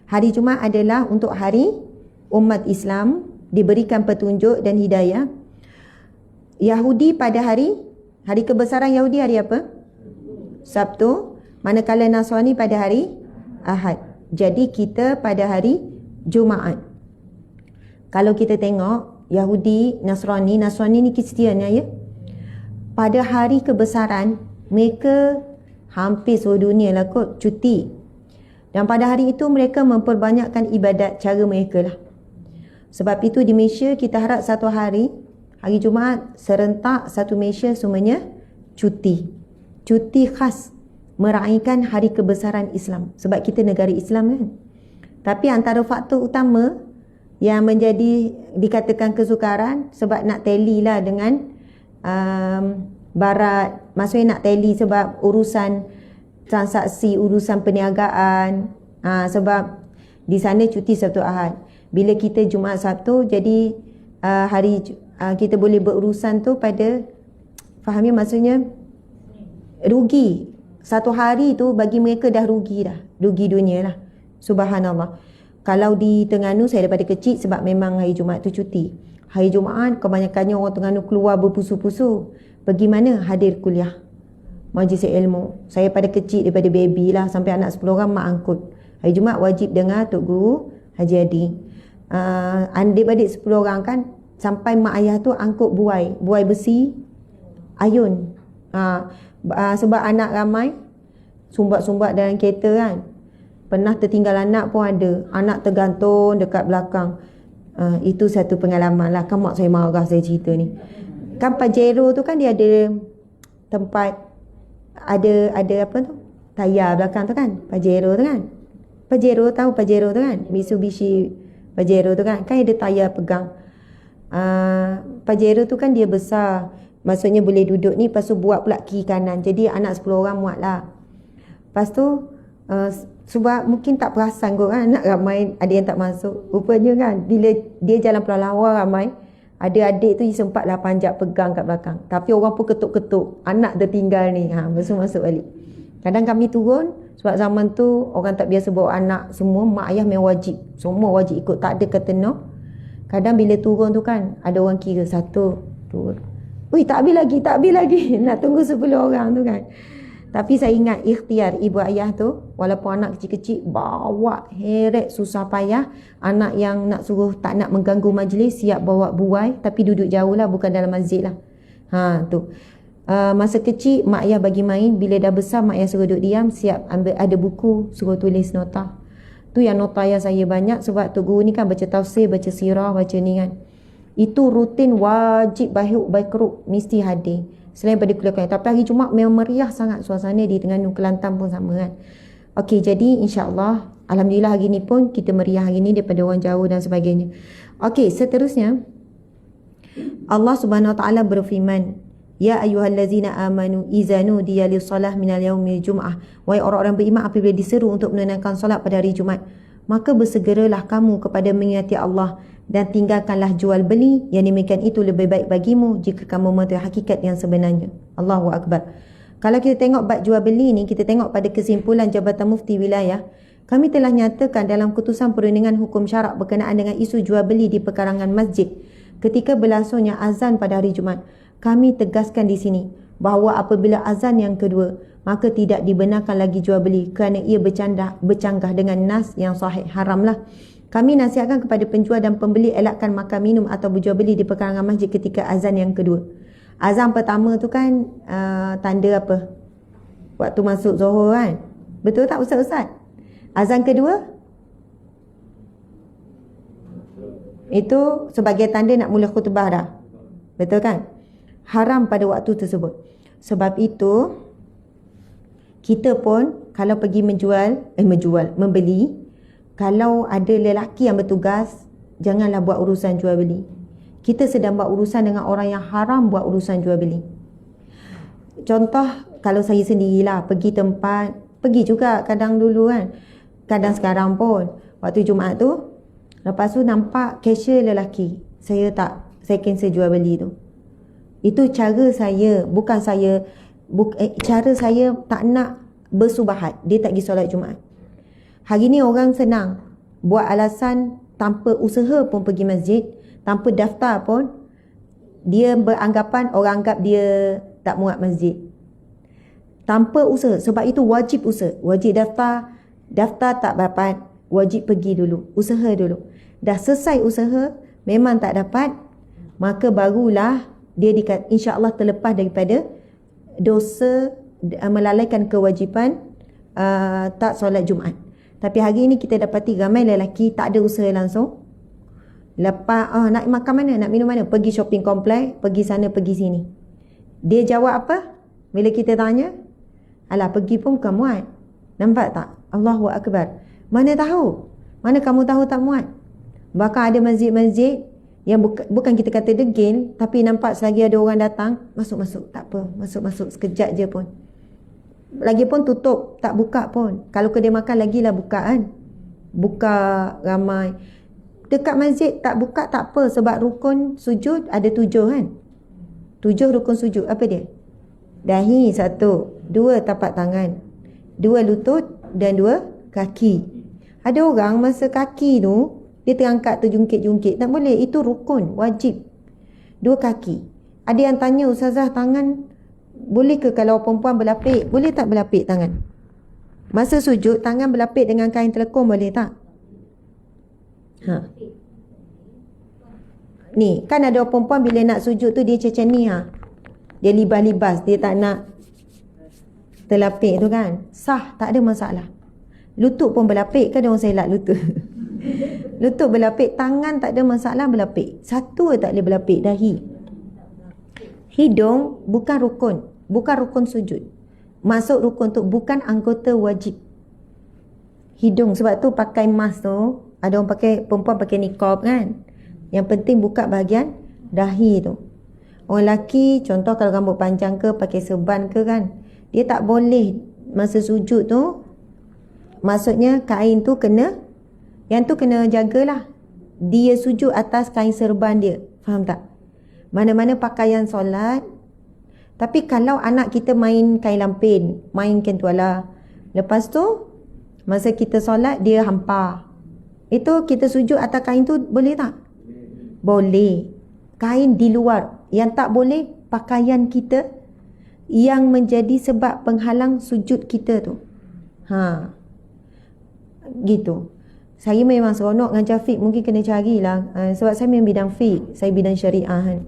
hari Jumaat adalah untuk hari umat Islam diberikan petunjuk dan hidayah. Yahudi pada hari kebesaran Yahudi hari apa? Sabtu. Manakala Nasrani pada hari Ahad. Jadi kita pada hari Jumaat. Kalau kita tengok Yahudi, Nasrani ni Kristian ya. Pada hari kebesaran mereka hampir seluruh dunia lah kot cuti. Dan pada hari itu mereka memperbanyakkan ibadat cara mereka lah. Sebab itu di Malaysia kita harap satu hari Jumaat serentak satu Malaysia semuanya cuti. Cuti khas meraihkan hari kebesaran Islam. Sebab kita negara Islam kan. Tapi antara faktor utama yang menjadi dikatakan kesukaran sebab nak tally lah dengan barat. Maksudnya nak tally sebab urusan transaksi, urusan perniagaan. Sebab di sana cuti Sabtu Ahad. Bila kita Jumaat Sabtu, jadi kita boleh berurusan tu pada, fahami maksudnya rugi. Satu hari tu bagi mereka dah rugi dah. Rugi dunia lah. Subhanallah. Kalau di Terengganu, saya daripada kecil sebab memang hari Jumaat tu cuti. Hari Jumaat kebanyakannya orang Terengganu keluar berpusu-pusu. Pergi mana? Hadir kuliah, majlis ilmu. Saya pada kecil daripada baby lah sampai anak 10 orang mak angkut. Hari Jumaat wajib dengar Tok Guru Haji Adi. Adik-adik 10 orang kan, sampai mak ayah tu angkut buai besi, ayun. Sebab anak ramai, sumbat-sumbat dalam kereta kan. Pernah tertinggal anak pun ada. Anak tergantung dekat belakang. Itu satu pengalaman lah. Kan mak saya marah saya cerita ni. Kan Pajero tu kan dia ada tempat, ada apa tu, tayar belakang tu kan. Pajero tu kan. Pajero, tahu Pajero tu kan? Mitsubishi Pajero tu kan. Kan ada tayar pegang. Pajero tu kan dia besar. Maksudnya boleh duduk ni. Lepas tu buat pula kiri kanan. Jadi anak 10 orang muat lah. Lepas tu sebab mungkin tak perasan kot kan, anak ramai, ada yang tak masuk. Rupanya kan bila dia jalan Pulau Lawa ramai, ada adik tu sempatlah panjat pegang kat belakang. Tapi orang pun ketuk-ketuk, anak tertinggal ni. Masuk balik. Kadang kami turun, sebab zaman tu orang tak biasa bawa anak semua. Mak ayah memang wajib. Semua wajib ikut, tak ada kata no. Kadang bila turun tu kan, ada orang kira 1, 2. Ui, tak habis lagi. Nak tunggu 10 orang tu kan. Tapi saya ingat ikhtiar ibu ayah tu, walaupun anak kecil-kecil, bawa heret susah payah. Anak yang nak suruh tak nak mengganggu majlis, siap bawa buai, tapi duduk jauh lah, bukan dalam masjid lah. Tu. Masa kecil, mak ayah bagi main. Bila dah besar, mak ayah suruh duduk diam, siap ambil ada buku, suruh tulis nota. Tu yang nota ayah saya banyak, sebab tu guru ni kan baca tafsir, baca sirah, baca ni kan. Itu rutin wajib baik keruk, mesti hadir. Selain pada kuliah. Tapi hari Jumaat memang meriah sangat suasana di Terengganu, Kelantan pun sama kan. Okey, jadi insya-Allah alhamdulillah hari ni pun kita meriah hari ni daripada orang jauh dan sebagainya. Okey, seterusnya Allah Subhanahu Wa Taala berfirman, ya ayyuhallazina amanu idza nudiya lis-salah minal yaumil jum'ah. Wahai orang-orang beriman, apabila diseru untuk menunaikan solat pada hari Jumaat, maka bersegeralah kamu kepada mengingati Allah dan tinggalkanlah jual beli, yang demikian itu lebih baik bagimu jika kamu mengetahui hakikat yang sebenarnya. Allahu Akbar. Kalau kita tengok bab jual beli ni, kita tengok pada kesimpulan Jabatan Mufti Wilayah, kami telah nyatakan dalam keputusan perundingan hukum syarak berkenaan dengan isu jual beli di perkarangan masjid ketika berlangsungnya azan pada hari Jumaat. Kami tegaskan di sini bahawa apabila azan yang kedua, maka tidak dibenarkan lagi jual beli kerana ia bercanggah dengan nas yang sahih, haramlah. Kami nasihatkan kepada penjual dan pembeli elakkan makan minum atau berjual beli di perkarangan masjid ketika azan yang kedua. Azan pertama tu kan tanda apa? Waktu masuk Zuhur kan? Betul tak Ustaz? Azan kedua? Itu sebagai tanda nak mula khutbah dah. Betul kan? Haram pada waktu tersebut. Sebab itu kita pun kalau pergi membeli, kalau ada lelaki yang bertugas, janganlah buat urusan jual beli. Kita sedang buat urusan dengan orang yang haram buat urusan jual beli. Contoh, kalau saya sendirilah pergi tempat, pergi juga kadang dulu kan, kadang sekarang pun, waktu Jumaat tu, lepas tu nampak cashier lelaki, saya cancel jual beli tu. Itu cara saya, cara saya tak nak bersubahat. Dia tak pergi solat Jumaat. Hari ni orang senang buat alasan tanpa usaha pun pergi masjid, tanpa daftar pun. Dia beranggapan, orang anggap dia tak muat masjid. Tanpa usaha, sebab itu wajib usaha. Wajib daftar tak dapat, wajib pergi dulu, usaha dulu. Dah selesai usaha, memang tak dapat, maka barulah dia insya-Allah terlepas daripada dosa melalaikan kewajipan tak solat Jumaat. Tapi hari ini kita dapati ramai lelaki tak ada usaha langsung. Lepas nak makan mana, nak minum mana, pergi shopping kompleks, pergi sana, pergi sini. Dia jawab apa? Bila kita tanya, alah pergi pun bukan muat. Nampak tak? Allahu Akbar. Mana tahu? Mana kamu tahu tak muat? Bahkan ada masjid-masjid yang bukan kita kata degil, tapi nampak selagi ada orang datang, masuk-masuk, tak apa, masuk-masuk sekejap je pun. Lagipun tutup, tak buka pun. Kalau kedai makan lagilah buka kan. Buka ramai. Dekat masjid tak buka tak apa, sebab rukun sujud ada 7 kan. 7 rukun sujud. Apa dia? Dahi 1, 2 tapak tangan, 2 lutut dan 2 kaki. Ada orang masa kaki tu dia terangkat terjungkit-jungkit. Tak boleh, itu rukun, wajib. 2 kaki. Ada yang tanya, Ustazah, tangan boleh ke kalau perempuan berlapik? Boleh tak berlapik tangan? Masa sujud, tangan berlapik dengan kain telekung boleh tak? Ni, kan ada perempuan bila nak sujud tu dia macam ni Dia libas-libas, dia tak nak terlapik tu kan. Sah, tak ada masalah. Lutut pun berlapik. Kan orang selat lutut. Lutut berlapik. Tangan tak ada masalah berlapik. Satu tak boleh berlapik. Dahi. Hidung bukan rukun. Bukan rukun sujud. Masuk rukun tu bukan anggota wajib. Hidung. Sebab tu pakai mask tu. Ada orang pakai, perempuan pakai niqab kan. Yang penting buka bahagian dahi tu. Orang lelaki contoh kalau rambut panjang ke, pakai serban ke kan, dia tak boleh masa sujud tu, maksudnya kain tu kena, yang tu kena jagalah. Dia sujud atas kain serban dia. Faham tak? Mana-mana pakaian solat. Tapi kalau anak kita main kain lampin, main kain tuala, lepas tu masa kita solat dia hampar, itu kita sujud atas kain tu boleh tak? Boleh. Kain di luar. Yang tak boleh pakaian kita yang menjadi sebab penghalang sujud kita tu. Gitu. Saya memang seronok ngajar fiqh. Mungkin kena carilah. Sebab saya memang bidang fiqh. Saya bidang syariah kan.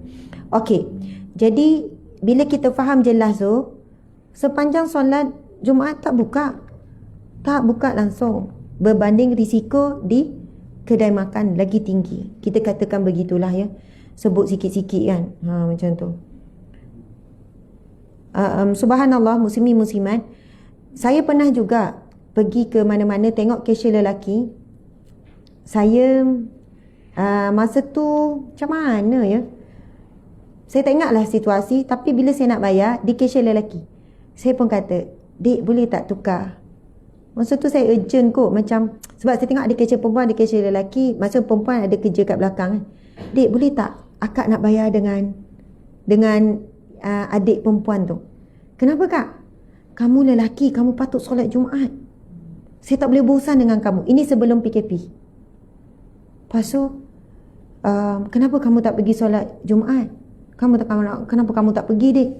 Okey. Jadi bila kita faham jelas tu, sepanjang solat Jumaat tak buka. Tak buka langsung. Berbanding risiko di kedai makan lagi tinggi. Kita katakan begitulah ya. Sebut sikit-sikit kan. Macam tu. Subhanallah, muslimin muslimat. Saya pernah juga pergi ke mana-mana tengok cashier lelaki. Saya masa tu macam mana ya? Saya tak ingatlah situasi. Tapi bila saya nak bayar di cashier lelaki, saya pun kata, "Dik, boleh tak tukar?" Masa tu saya urgent kot. Macam, sebab saya tengok ada cashier perempuan, ada cashier lelaki. Masa perempuan ada kerja kat belakang kan. "Dik, boleh tak akak nak bayar dengan adik perempuan tu?" "Kenapa kak?" "Kamu lelaki, kamu patut solat Jumaat. Saya tak boleh bosan dengan kamu." Ini sebelum PKP. Lepas tu, "Kenapa kamu tak pergi solat Jumaat? Kenapa kamu tak pergi, dik?"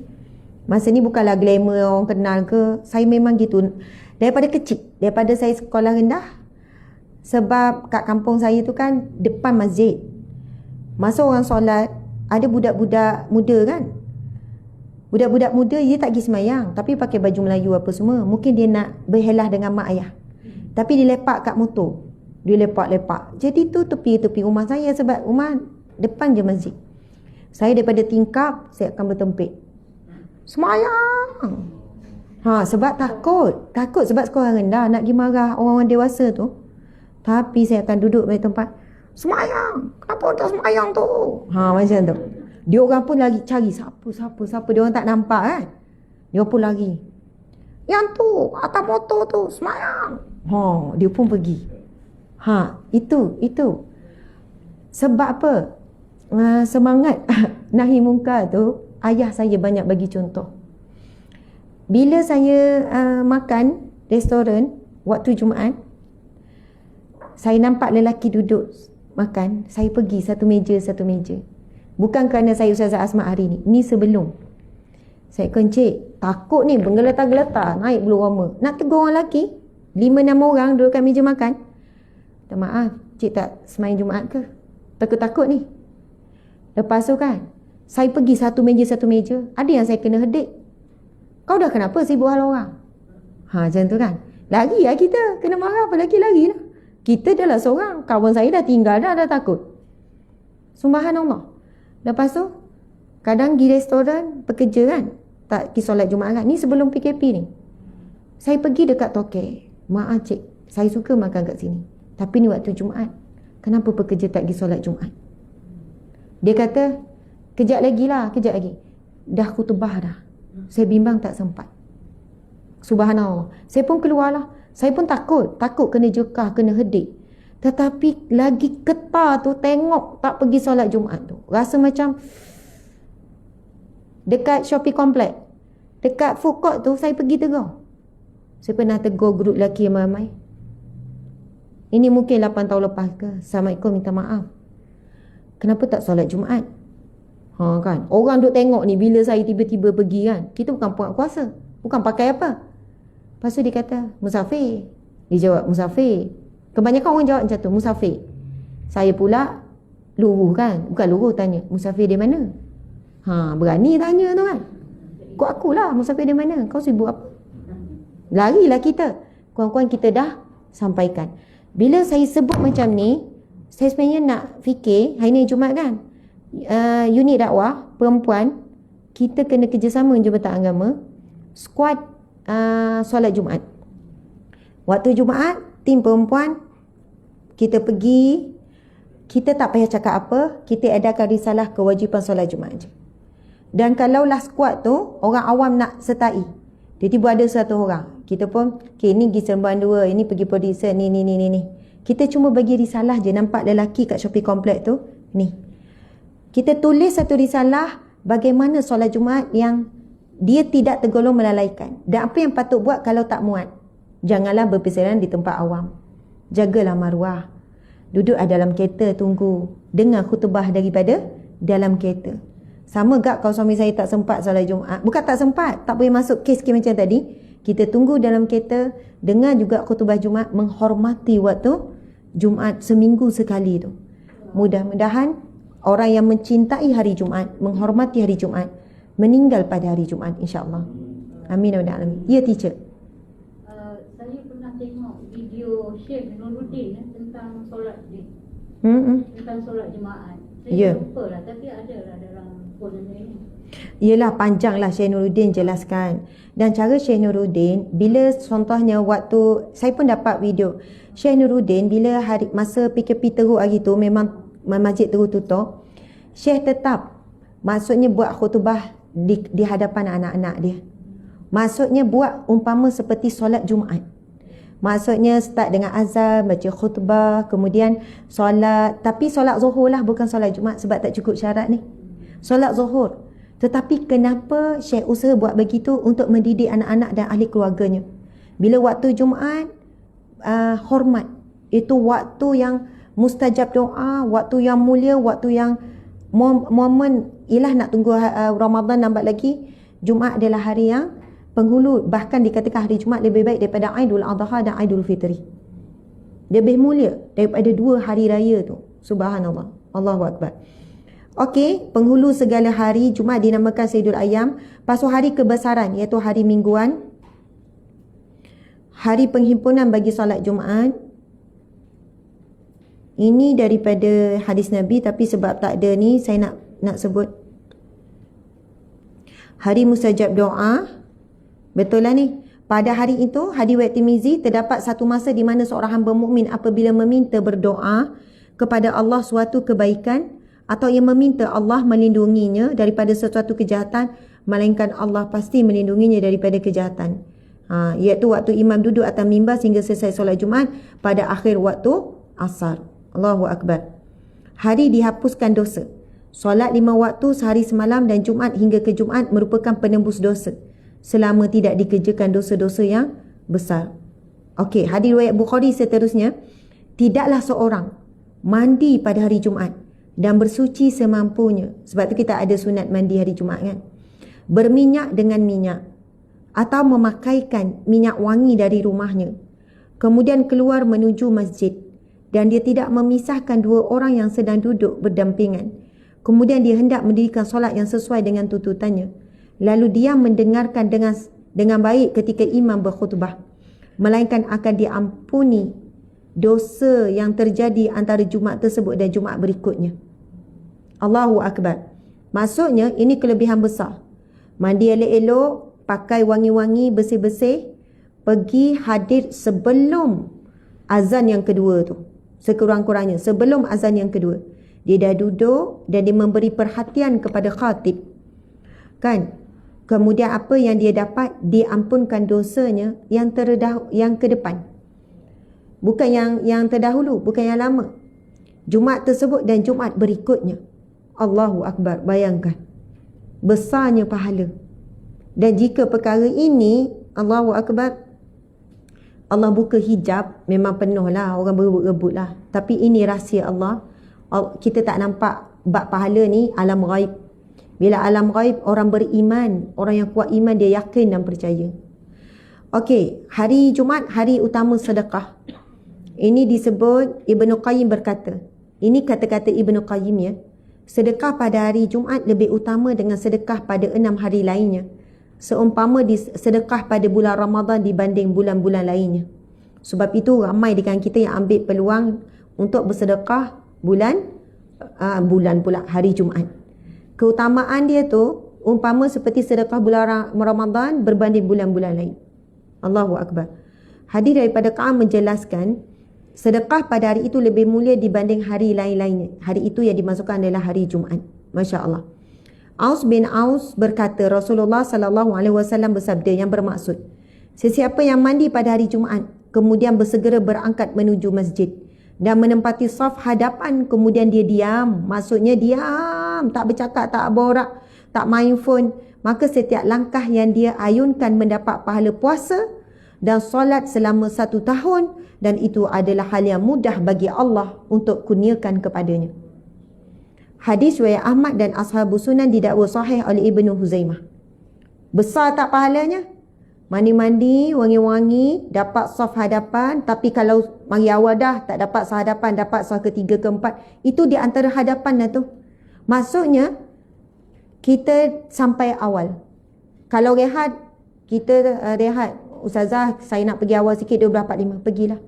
Masa ni bukanlah glamour orang kenal ke. Saya memang gitu. Daripada kecil, daripada saya sekolah rendah. Sebab kat kampung saya tu kan depan masjid. Masa orang solat, ada budak-budak muda kan. Budak-budak muda dia tak pergi semayang, tapi pakai baju Melayu apa semua. Mungkin dia nak berhelah dengan mak ayah. Tapi dia lepak kat motor. Dia lepak-lepak. Jadi tu tepi-tepi rumah saya. Sebab rumah depan je masjid. Saya daripada tingkap, saya akan bertempik. Semayang. Sebab takut. Takut sebab sekolah rendah. Nak pergi marah orang-orang dewasa tu. Tapi saya akan duduk di tempat. Semayang. Kenapa tak semayang tu? Macam tu. Dia orang pun lagi cari siapa. Dia orang tak nampak kan. Dia pun lagi. Yang tu, atas motor tu, semayang. Dia pun pergi. Itu. Sebab apa? Semangat nahi mungkar tu, ayah saya banyak bagi contoh. Bila saya makan restoran waktu Jumaat, saya nampak lelaki duduk makan, saya pergi satu meja. Bukan kerana saya Ustazah Asma hari ni. Ni sebelum. Saya kencik, takut ni bergeletar-geletar, naik bulu roma. Nak tegur orang lelaki, 5-6 orang duduk kat meja makan. "Tak maaf, cik tak semayang Jumaat ke? Takut-takut ni." Lepas tu kan, saya pergi satu meja. Ada yang saya kena hedik. "Kau dah kenapa sibuk hal orang?" Macam tu kan. Lari lah kita. Kena marah apa lagi, lari lah. Kita dah lah seorang. Kawan saya dah tinggal dah takut. Subhanallah. Lepas tu, kadang pergi restoran, pekerja kan. Tak pergi solat Jumaat kan. Ni sebelum PKP ni. Saya pergi dekat toke. "Maaf cik, saya suka makan kat sini. Tapi ni waktu Jumaat. Kenapa pekerja tak pergi solat Jumaat?" Dia kata, kejap lagi. Dah kutubah dah. Saya bimbang tak sempat. Subhanallah. Saya pun keluarlah. Saya pun takut kena jekah, kena hedik. Tetapi lagi ketar tu tengok tak pergi solat Jumaat tu. Rasa macam dekat Shopee Complex, dekat food court tu saya pergi tegur. Saya pernah tegur grup lelaki yang ramai. Ini mungkin 8 tahun lepas ke. "Assalamualaikum, minta maaf. Kenapa tak solat Jumaat?" Kan. Orang duk tengok ni bila saya tiba-tiba pergi kan. Kita bukan puak kuasa. Bukan pakai apa. Lepas tu dia kata, "Musafir." Dia jawab, "Musafir." Kebanyakan orang jawab macam tu, "Musafir." Saya pula luruh kan. Bukan luruh, tanya, "Musafir dia mana?" Berani tanya tu kan. Kau akulah, "Musafir dia mana? Kau sibuk apa?" Larilah kita. Kawan-kawan kita dah sampaikan. Bila saya sebut macam ni, saya sebenarnya nak fikir, hari ni Jumaat kan, unit dakwah perempuan, kita kena kerjasama dengan Jabatan Agama, skuad solat Jumaat. Waktu Jumaat, tim perempuan, kita pergi, kita tak payah cakap apa, kita adakan risalah kewajipan solat Jumaat je. Dan kalaulah skuad tu, orang awam nak sertai, tiba-tiba ada satu orang, kita pun, okay, ni pergi Seremban 2, ini pergi producer, ni. Kita cuma bagi risalah je, nampak lelaki kat Shopee Complex tu, ni. Kita tulis satu risalah, bagaimana solat Jumaat yang dia tidak tergolong melalaikan. Dan apa yang patut buat kalau tak muat. Janganlah berpeserian di tempat awam. Jagalah maruah. Duduk dalam kereta tunggu. Dengar khutbah daripada dalam kereta. Sama gak kalau suami saya tak sempat solat Jumaat. Bukan tak sempat, tak boleh masuk kes macam tadi. Kita tunggu dalam kereta, dengar juga khutbah Jumaat, menghormati waktu Jumaat seminggu sekali tu. Mudah-mudahan orang yang mencintai hari Jumaat, menghormati hari Jumaat, meninggal pada hari Jumaat, insya-Allah. Amin ya rabbal alamin. Ya, teacher. Saya pernah tengok video Syekh Nuruddin tentang solat tentang solat Jumaat. Saya lupa lah, tapi ada lah dalam phone ini. Yelah, panjanglah Syekh Nuruddin jelaskan. Dan cara Syekh Nuruddin, bila contohnya waktu, saya pun dapat video Syekh Nuruddin, bila masa PKP teruk hari tu, memang masjid terus tutup, Syekh tetap, maksudnya buat khutbah di hadapan anak-anak dia. Maksudnya buat umpama seperti solat Jumaat. Maksudnya start dengan azan, baca khutbah, kemudian solat, tapi solat zuhur lah, bukan solat Jumaat sebab tak cukup syarat ni. Solat zuhur. Tetapi kenapa Syekh usaha buat begitu? Untuk mendidik anak-anak dan ahli keluarganya. Bila waktu Jumaat, hormat. Itu waktu yang mustajab doa, waktu yang mulia, waktu yang momen, ialah nak tunggu Ramadan nampak lagi. Jumaat adalah hari yang penghulu, bahkan dikatakan hari Jumaat lebih baik daripada Aidul Adha dan Aidul Fitri. Lebih mulia daripada dua hari raya tu. Subhanallah. Allahu Akbar. Okey, penghulu segala hari, Jumaat dinamakan Sayyidul Ayyam. Lepas tu hari kebesaran, iaitu hari mingguan, hari penghimpunan bagi solat Jumaat. Ini daripada hadis Nabi, tapi sebab tak ada ni, saya nak sebut. Hari mustajab doa. Betul lah ni. Pada hari itu, hadis riwayat Tirmizi, terdapat satu masa di mana seorang hamba mukmin apabila meminta berdoa kepada Allah suatu kebaikan, atau ia meminta Allah melindunginya daripada sesuatu kejahatan, melainkan Allah pasti melindunginya daripada kejahatan. Iaitu waktu imam duduk atas mimbar sehingga selesai solat Jumaat pada akhir waktu asar. Allahu Akbar. Hari dihapuskan dosa. Solat 5 waktu sehari semalam dan Jumaat hingga ke Jumaat merupakan penembus dosa, selama tidak dikerjakan dosa-dosa yang besar. Okey, hadis riwayat Bukhari seterusnya, tidaklah seorang mandi pada hari Jumaat dan bersuci semampunya. Sebab tu kita ada sunat mandi hari Jumaat kan. Berminyak dengan minyak, atau memakaikan minyak wangi dari rumahnya, kemudian keluar menuju masjid, dan dia tidak memisahkan dua orang yang sedang duduk berdampingan. Kemudian dia hendak mendirikan solat yang sesuai dengan tuntutannya, lalu dia mendengarkan dengan baik ketika imam berkhutbah, melainkan akan diampuni dosa yang terjadi antara Jumaat tersebut dan Jumaat berikutnya. Allahu Akbar. Maksudnya ini kelebihan besar. Mandi elok-elok, pakai wangi-wangi, bersih-bersih, pergi hadir sebelum azan yang kedua tu. Sekurang-kurangnya sebelum azan yang kedua. Dia dah duduk dan dia memberi perhatian kepada khatib. Kan? Kemudian apa yang dia dapat? Diampunkan dosanya yang ke depan. Bukan yang terdahulu, bukan yang lama. Jumaat tersebut dan Jumaat berikutnya. Allahu Akbar. Bayangkan besarnya pahala. Dan jika perkara ini, Allahu Akbar, Allah buka hijab, memang penuh lah, orang berebut-rebut lah. Tapi ini rahsia Allah. Kita tak nampak bab pahala ni, alam ghaib. Bila alam ghaib, orang beriman, orang yang kuat iman, dia yakin dan percaya. Okey, hari Jumaat, hari utama sedekah. Ini disebut, Ibnu Qayyim berkata, ini kata-kata Ibnu Qayyim ya, sedekah pada hari Jumaat lebih utama dengan sedekah pada 6 hari lainnya, seumpama sedekah pada bulan Ramadan dibanding bulan-bulan lainnya. Sebab itu ramai di kalangan kita yang ambil peluang untuk bersedekah bulan pula hari Jumaat. Keutamaan dia tu umpama seperti sedekah bulan Ramadan berbanding bulan-bulan lain. Allahu Akbar. Hadis daripada Ka'ab menjelaskan sedekah pada hari itu lebih mulia dibanding hari lain-lainnya. Hari itu yang dimasukkan adalah hari Jumaat. Masya Allah. Aus bin Aus berkata, Rasulullah SAW bersabda yang bermaksud, sesiapa yang mandi pada hari Jumaat kemudian bersegera berangkat menuju masjid dan menempati saf hadapan, kemudian dia diam, maksudnya diam, tak bercakap, tak borak, tak main phone, maka setiap langkah yang dia ayunkan mendapat pahala puasa dan solat selama 1 tahun, dan itu adalah hal yang mudah bagi Allah untuk kurniakan kepadanya. Hadis riwayat Ahmad dan Ashabus Sunan didakwa sahih oleh Ibnu Huzaimah. Besar tak pahalanya? Mandi-mandi, wangi-wangi, dapat saf hadapan, tapi kalau mari awal dah tak dapat saf hadapan, dapat saf ketiga, keempat, itu di antara hadapan dah tu. Maksudnya kita sampai awal. Kalau rehat, kita rehat, Ustazah saya nak pergi awal sikit 12.45, pergilah.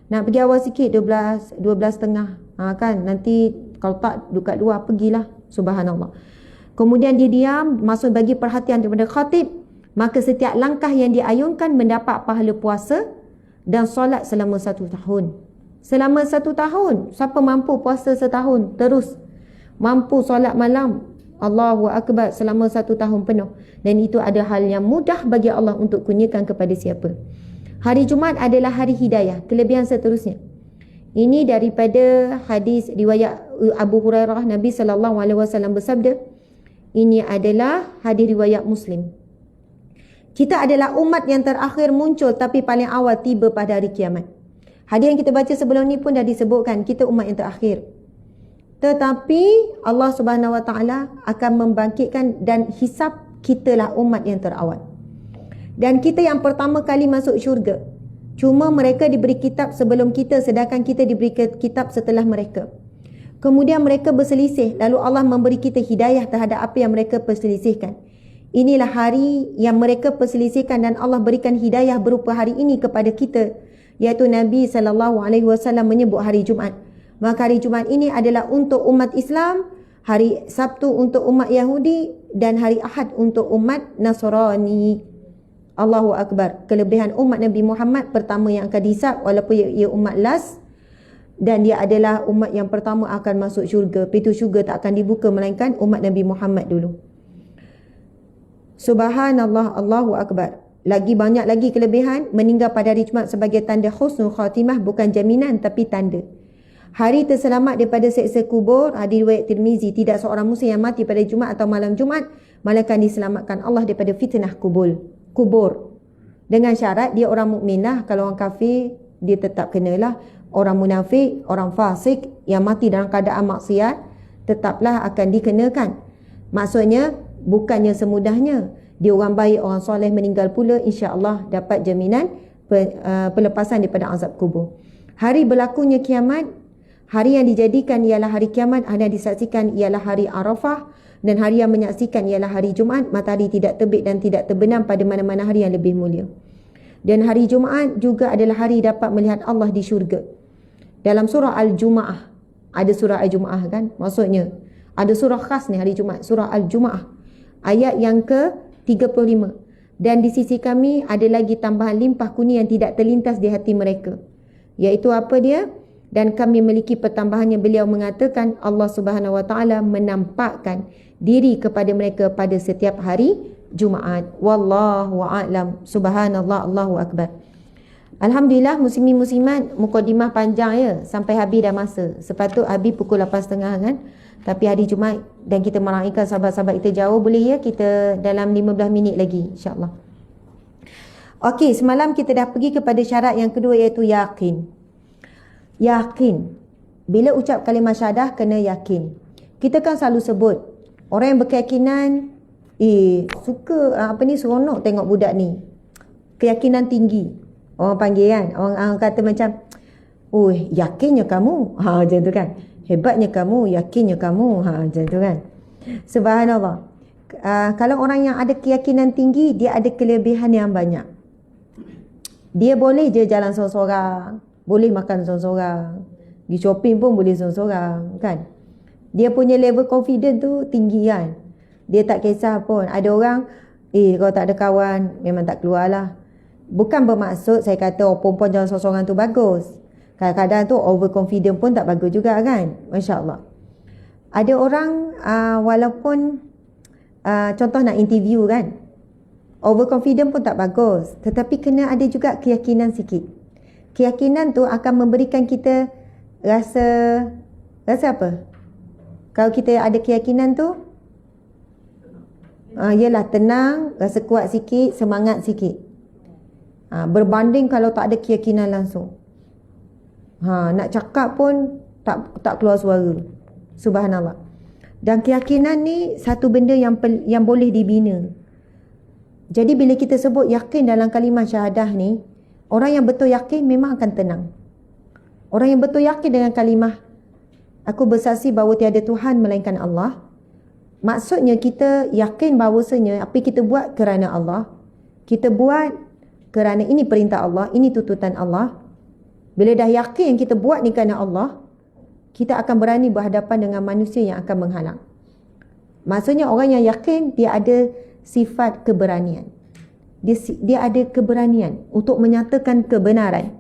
Nak pergi awal sikit 12.30, kan nanti kalau tak dekat luar, pergilah. Subhanallah. Kemudian dia diam, maksud bagi perhatian daripada khatib, maka setiap langkah yang diayunkan mendapat pahala puasa dan solat selama 1 tahun. Selama 1 tahun, siapa mampu puasa setahun terus, mampu solat malam, Allahu Akbar, selama 1 tahun penuh, dan itu ada hal yang mudah bagi Allah untuk kurniakan kepada siapa. Hari Jumaat adalah hari hidayah. Kelebihan seterusnya, ini daripada hadis riwayat Abu Hurairah, Nabi SAW bersabda, ini adalah hadis riwayat Muslim, kita adalah umat yang terakhir muncul tapi paling awal tiba pada hari kiamat. Hadis yang kita baca sebelum ni pun dah disebutkan kita umat yang terakhir, tetapi Allah Subhanahu Wa Taala akan membangkitkan dan hisap kitalah umat yang terawal. Dan kita yang pertama kali masuk syurga. Cuma mereka diberi kitab sebelum kita, sedangkan kita diberi kitab setelah mereka. Kemudian mereka berselisih, lalu Allah memberi kita hidayah terhadap apa yang mereka perselisihkan. Inilah hari yang mereka perselisihkan dan Allah berikan hidayah berupa hari ini kepada kita, iaitu Nabi SAW menyebut hari Jumaat. Maka hari Jumaat ini adalah untuk umat Islam, hari Sabtu untuk umat Yahudi, dan hari Ahad untuk umat Nasrani. Allahu Akbar. Kelebihan umat Nabi Muhammad pertama yang akan dihisap, walaupun ia umat last, dan dia adalah umat yang pertama akan masuk syurga. Pintu syurga tak akan dibuka melainkan umat Nabi Muhammad dulu. Subhanallah, Allahu Akbar. Lagi banyak lagi kelebihan. Meninggal pada hari Jumaat sebagai tanda husnul khatimah, bukan jaminan tapi tanda. Hari terselamat daripada seksa kubur. Hadis riwayat Tirmizi, tidak seorang muslim yang mati pada Jumaat atau malam Jumaat melainkan diselamatkan Allah daripada fitnah kubur. Dengan syarat dia orang mukmin lah. Kalau orang kafir, dia tetap kenalah. Orang munafik, orang fasik yang mati dalam keadaan maksiat, tetaplah akan dikenakan. Maksudnya bukannya semudahnya dia orang baik, orang soleh meninggal pula, insya-Allah dapat jaminan pelepasan daripada azab kubur. Hari berlakunya kiamat, hari yang dijadikan ialah hari kiamat, hari yang disaksikan ialah hari Arafah, dan hari yang menyaksikan ialah hari Jumaat. Matahari tidak terbit dan tidak terbenam pada mana-mana hari yang lebih mulia. Dan hari Jumaat juga adalah hari dapat melihat Allah di syurga. Dalam surah Al-Jumu'ah, ada surah Al-Jumu'ah kan, maksudnya ada surah khas ni hari Jumaat, surah Al-Jumu'ah ayat yang ke-35. Dan di sisi kami ada lagi tambahan limpah kurnia yang tidak terlintas di hati mereka, iaitu apa dia? Dan kami memiliki pertambahannya. Beliau mengatakan Allah Subhanahu Wa Taala menampakkan diri kepada mereka pada setiap hari Jumaat. Wallahu a'lam. Subhanallah, Allahu Akbar. Alhamdulillah, muslimin muslimat, mukadimah panjang ya, sampai habis dah masa. Sepatut habis pukul 8.30 kan. Tapi hari Jumaat dan kita meraihkan sahabat-sahabat kita jauh, boleh ya kita dalam 15 minit lagi insya-Allah. Okey, semalam kita dah pergi kepada syarat yang kedua, iaitu yakin. Yakin. Bila ucap kalimah syahadah kena yakin. Kita kan selalu sebut orang yang berkeyakinan, suka seronok tengok budak ni. Keyakinan tinggi. Orang panggil kan, orang kata macam, yakinnya kamu, macam tu kan. Hebatnya kamu, yakinnya kamu, macam tu kan. Subhanallah. Kalau orang yang ada keyakinan tinggi, dia ada kelebihan yang banyak. Dia boleh je jalan seorang-seorang, boleh makan seorang-seorang, pergi shopping pun boleh seorang-seorang kan. Dia punya level confident tu tinggi kan. Dia tak kisah pun. Ada orang, kalau tak ada kawan memang tak keluar lah. Bukan bermaksud saya kata perempuan jalan seorang-seorang tu bagus. Kadang-kadang tu overconfident pun tak bagus juga kan. Masya Allah. Ada orang walaupun contoh nak interview kan, overconfident pun tak bagus, tetapi kena ada juga keyakinan sikit. Keyakinan tu akan memberikan kita rasa apa? Kalau kita ada keyakinan tu, ialah tenang, rasa kuat sikit, semangat sikit. Berbanding kalau tak ada keyakinan langsung. Nak cakap pun tak keluar suara. Subhanallah. Dan keyakinan ni satu benda yang boleh dibina. Jadi bila kita sebut yakin dalam kalimah syahadah ni, orang yang betul yakin memang akan tenang. Orang yang betul yakin dengan kalimah aku bersaksi bahawa tiada Tuhan melainkan Allah, maksudnya kita yakin bahawasanya apa kita buat kerana Allah. Kita buat kerana ini perintah Allah, ini tuntutan Allah. Bila dah yakin kita buat ni kerana Allah, kita akan berani berhadapan dengan manusia yang akan menghalang. Maksudnya orang yang yakin dia ada sifat keberanian. Dia ada keberanian untuk menyatakan kebenaran.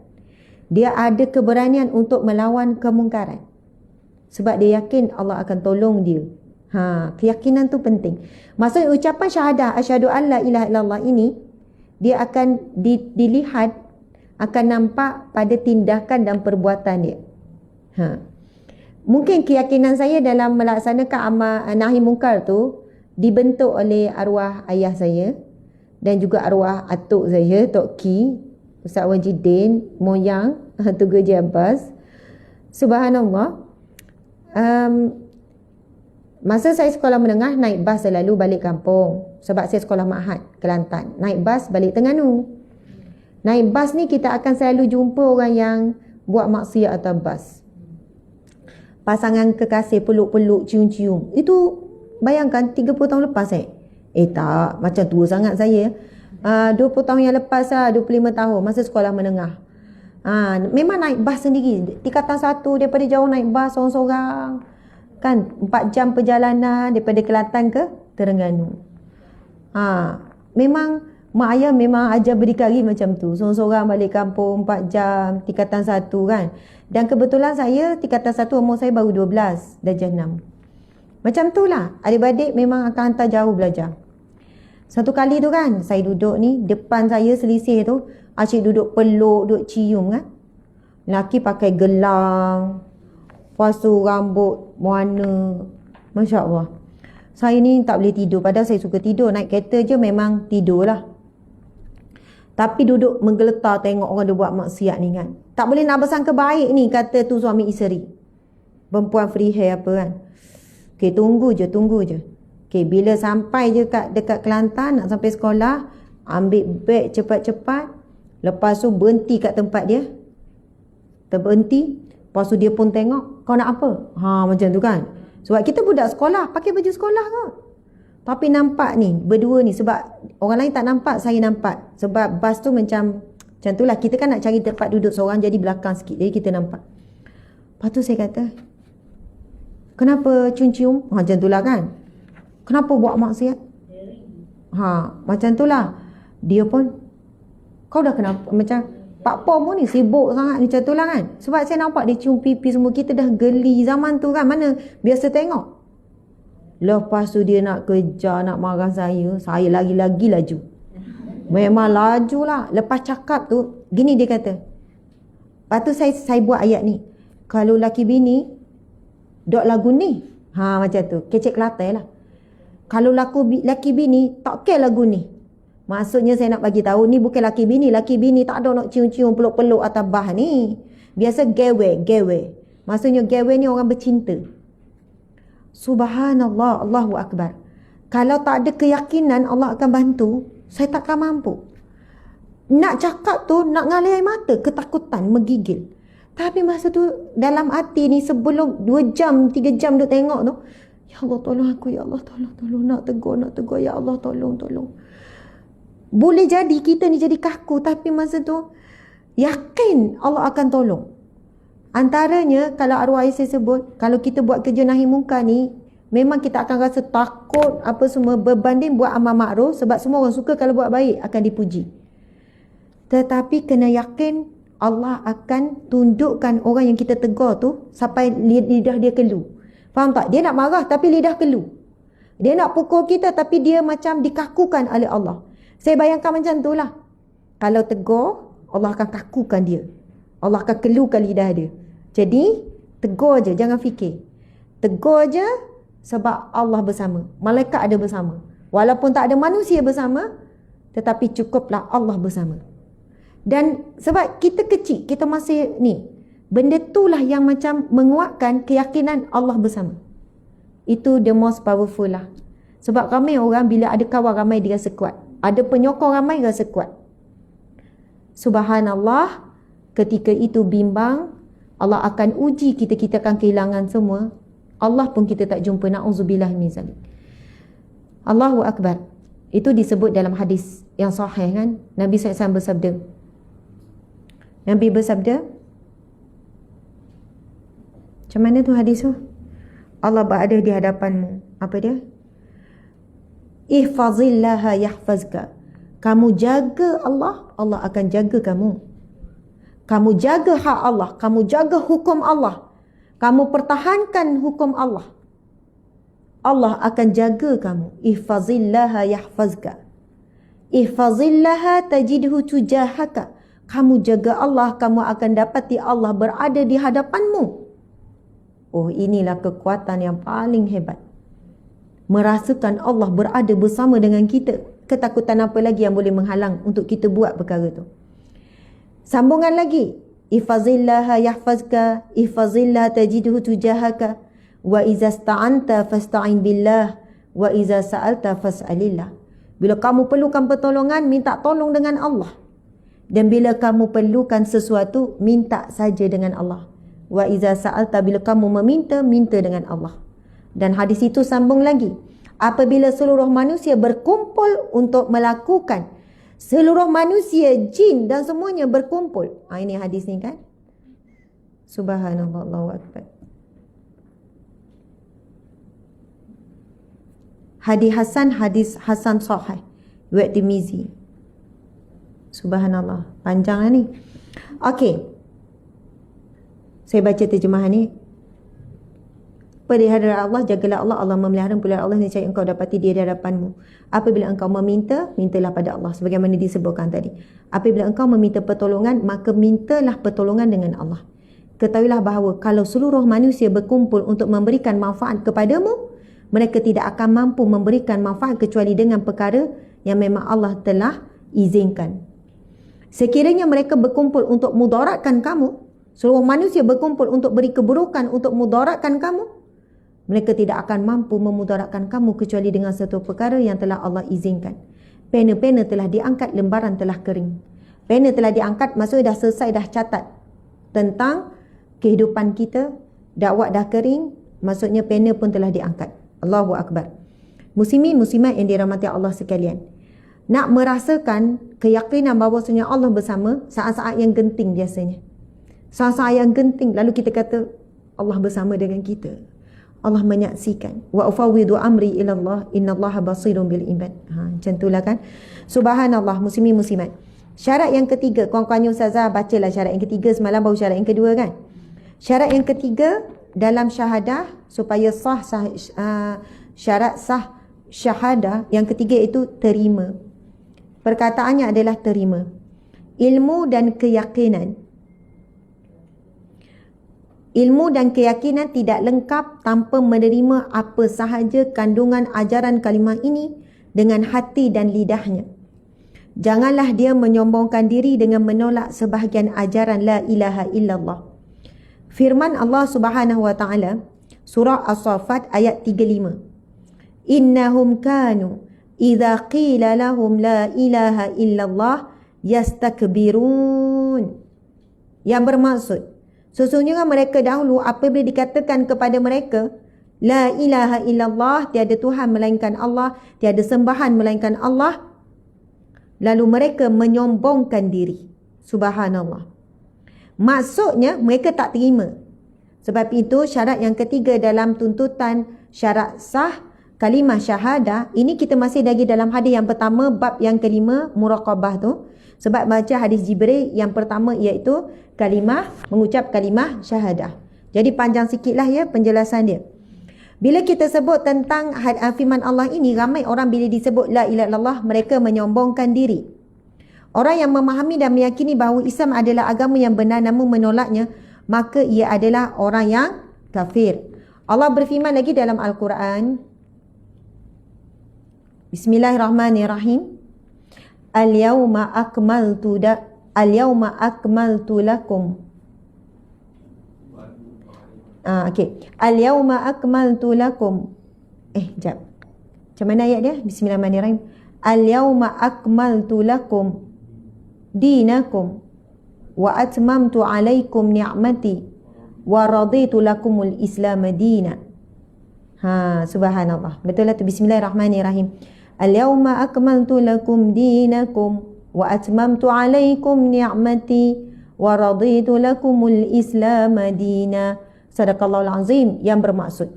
Dia ada keberanian untuk melawan kemungkaran. Sebab dia yakin Allah akan tolong dia. Keyakinan tu penting. Maksudnya ucapan syahadah asyhadu an la ilaha illallah ini, dia akan dilihat, akan nampak pada tindakan dan perbuatan dia. Mungkin keyakinan saya dalam melaksanakan amal nahi mungkar tu dibentuk oleh arwah ayah saya dan juga arwah atuk saya, Tok Ki, Ustaz Wajidin, moyang Tugu Haji Abbas. Subhanallah. Masa saya sekolah menengah, naik bas selalu balik kampung. Sebab saya sekolah Ma'had, Kelantan. Naik bas balik Terengganu. Naik bas ni kita akan selalu jumpa orang yang buat maksiat atas bas. Pasangan kekasih peluk-peluk, cium-cium. Itu bayangkan 30 tahun lepas tak, macam tua sangat saya. 20 tahun yang lepas lah, 25 tahun masa sekolah menengah. Memang naik bas sendiri. Tingkatan 1 daripada jauh naik bas seorang-seorang. Kan 4 jam perjalanan daripada Kelantan ke Terengganu. Memang mak ayah memang ajar berdikari macam tu. Seorang-seorang balik kampung 4 jam, tingkatan 1 kan. Dan kebetulan saya tingkatan 1 umur saya baru 12, darjah 6. Macam tu lah. Adik-adik memang akan hantar jauh belajar. Satu kali tu kan, saya duduk ni, depan saya selisih tu, asyik duduk peluk, duduk cium kan. Lelaki pakai gelang, lepas tu rambut warna. Masya Allah. Saya ni tak boleh tidur. Padahal saya suka tidur. Naik kereta je memang tidur lah. Tapi duduk menggeletar tengok orang dia buat maksiat ni kan. Tak boleh nak bersangka baik ni, kata tu suami isteri. Perempuan free hair apa kan. Okay, tunggu je. Okay, bila sampai je dekat Kelantan, nak sampai sekolah, ambil beg cepat-cepat. Lepas tu berhenti kat tempat dia. Terberhenti. Lepas tu dia pun tengok, kau nak apa? Macam tu kan. Sebab kita budak sekolah, pakai baju sekolah kot. Tapi nampak ni, berdua ni. Sebab orang lain tak nampak, saya nampak. Sebab bas tu macam tu lah. Kita kan nak cari tempat duduk seorang, jadi belakang sikit. Jadi kita nampak. Lepas tu saya kata, kenapa cium-cium? Macam tu lah kan. Kenapa buat maksiat? Macam tu lah. Dia pun, kau dah kenapa? Macam, Pak Pom pun ni sibuk sangat macam tu lah kan. Sebab saya nampak dia cium pipi semua. Kita dah geli zaman tu kan. Mana biasa tengok. Lepas tu dia nak kejar, nak marah saya. Saya lagi-lagi laju. Memang laju lah. Lepas cakap tu, gini dia kata. Lepas tu saya buat ayat ni. Kalau laki bini, dok lagu ni. Macam tu. Kecek Kelantan lah. Kalau laki bini, tak care lagu ni. Maksudnya saya nak bagi tahu, ni bukan laki bini. Laki bini tak ada nak cium-cium, peluk-peluk atas bah ni. Biasa gewe. Maksudnya gewe ni orang bercinta. Subhanallah, Allahu Akbar. Kalau tak ada keyakinan Allah akan bantu, saya takkan mampu. Nak cakap tu, nak ngalih air mata, ketakutan, menggigil. Tapi masa tu dalam hati ni, sebelum 2 jam, 3 jam duk tengok tu, ya Allah tolong aku, ya Allah tolong, nak tegur, ya Allah tolong. Boleh jadi kita ni jadi kaku, tapi masa tu yakin Allah akan tolong. Antaranya kalau arwah saya sebut, kalau kita buat kerja nahi mungkar ni, memang kita akan rasa takut apa semua berbanding buat amal makruf, sebab semua orang suka kalau buat baik akan dipuji. Tetapi kena yakin Allah akan tundukkan orang yang kita tegur tu sampai lidah dia kelu. Faham tak? Dia nak marah tapi lidah kelu. Dia nak pukul kita tapi dia macam dikakukan oleh Allah. Saya bayangkan macam tu lah. Kalau tegur, Allah akan kakukan dia. Allah akan kelukan lidah dia. Jadi, tegur je, jangan fikir. Tegur je sebab Allah bersama. Malaikat ada bersama. Walaupun tak ada manusia bersama, tetapi cukuplah Allah bersama. Dan sebab kita kecil, kita masih ni, benda itulah yang macam menguatkan keyakinan Allah bersama. Itu the most powerful lah. Sebab ramai orang bila ada kawan ramai dia rasa kuat. Ada penyokong ramai rasa kuat. Subhanallah, ketika itu bimbang, Allah akan uji kita, kita akan kehilangan semua. Allah pun kita tak jumpa. Na'udzubillah min zalik. Allahu Akbar. Itu disebut dalam hadis yang sahih kan. Nabi SAW bersabda. Nabi bersabda. Macam mana tu hadis tu? Allah berada di hadapanmu. Apa dia? Ihfazillaha yahfazka. Kamu jaga Allah, Allah akan jaga kamu. Kamu jaga hak Allah, kamu jaga hukum Allah, kamu pertahankan hukum Allah, Allah akan jaga kamu. Ihfazillaha yahfazka. Ihfazillaha tajidhu tujahaka. Kamu jaga Allah, kamu akan dapati Allah berada di hadapanmu. Oh, inilah kekuatan yang paling hebat. Merasakan Allah berada bersama dengan kita. Ketakutan apa lagi yang boleh menghalang untuk kita buat perkara tu? Sambungan lagi. Ihfazillaha yahfazka, ihfazillah tajidhu tujahaka, wa iza sta'anta fasta'in billah, wa iza sa'alta fas'alillah. Bila kamu perlukan pertolongan, minta tolong dengan Allah. Dan bila kamu perlukan sesuatu, minta saja dengan Allah. Wa iza sa'alta, bila kamu meminta, minta dengan Allah. Dan hadis itu sambung lagi. Apabila seluruh manusia berkumpul untuk melakukan, seluruh manusia, jin dan semuanya berkumpul. Ini hadis ni kan. Subhanallah, Allahu Akbar. Hadis Hasan sahih. Riwayat Tirmizi. Subhanallah. Panjang lah ni. Okey. Saya baca terjemahan ni. Pada hadirat Allah, jagalah Allah, Allah memelihara pula Allah, niscaya engkau dapati dia di hadapanmu. Apabila engkau meminta, mintalah pada Allah. Sebagaimana disebutkan tadi. Apabila engkau meminta pertolongan, maka mintalah pertolongan dengan Allah. Ketahuilah bahawa kalau seluruh manusia berkumpul untuk memberikan manfaat kepadamu, mereka tidak akan mampu memberikan manfaat kecuali dengan perkara yang memang Allah telah izinkan. Sekiranya mereka berkumpul untuk mudaratkan kamu, seluruh manusia berkumpul untuk beri keburukan, untuk mudaratkan kamu, mereka tidak akan mampu memudaratkan kamu kecuali dengan satu perkara yang telah Allah izinkan. Pena-pena telah diangkat, lembaran telah kering. Pena telah diangkat, maksudnya dah selesai, dah catat tentang kehidupan kita. Dakwah dah kering, maksudnya pena pun telah diangkat. Allahu Akbar. Muslimin muslimat yang dirahmati Allah sekalian, nak merasakan keyakinan bahawasanya Allah bersama saat-saat yang genting biasanya. Saat-saat yang genting, lalu kita kata Allah bersama dengan kita. Allah menyaksikan. Wa ufawwidu amri ila Allah, innallaha basirun bil ibad. Macam itulah kan. Subhanallah, muslimin muslimat. Syarat yang ketiga, kawan-kawan ustazah bacalah syarat yang ketiga semalam, baru syarat yang kedua kan. Syarat yang ketiga dalam syahadah supaya syarat sah syahadah yang ketiga itu terima. Perkataannya adalah terima. Ilmu dan keyakinan. Ilmu dan keyakinan tidak lengkap tanpa menerima apa sahaja kandungan ajaran kalimah ini dengan hati dan lidahnya. Janganlah dia menyombongkan diri dengan menolak sebahagian ajaran la ilaha illallah. Firman Allah Subhanahu wa taala, surah As-Saffat ayat 35. Innahum kanu idza qila lahum la ilaha illallah yastakbirun. Yang bermaksud, sesungguhnya mereka dahulu apabila dikatakan kepada mereka la ilaha illallah, tiada Tuhan melainkan Allah, tiada sembahan melainkan Allah, lalu mereka menyombongkan diri. Subhanallah. Maksudnya mereka tak terima. Sebab itu syarat yang ketiga dalam tuntutan syarat sah kalimah syahadah, ini kita masih lagi dalam hadis yang pertama, bab yang kelima, muraqabah tu. Sebab baca hadis Jibril yang pertama iaitu kalimah, mengucap kalimah syahadah. Jadi panjang sikitlah ya penjelasan dia. Bila kita sebut tentang firman Allah ini, ramai orang bila disebut la ilaha illallah, mereka menyombongkan diri. Orang yang memahami dan meyakini bahawa Islam adalah agama yang benar namun menolaknya, maka ia adalah orang yang kafir. Allah berfirman lagi dalam Al-Quran, Bismillahirrahmanirrahim. Al-yawma akmaltu lakum. Okey. Al-yawma akmaltu lakum. Jap. Macam mana ayat dia? Bismillahirrahmanirrahim. Al-yawma akmaltu lakum dinakum wa atmamtu alaikum ni'mati wa raditu lakumul Islam dina. Subhanallah. Betul lah tu. Bismillahirrahmanirrahim. Al-yawma akmaltu lakum dinakum wa atmamtu alaikum ni'mati wa raditu lakumul Islam dina. Sadaqallahul azim, yang bermaksud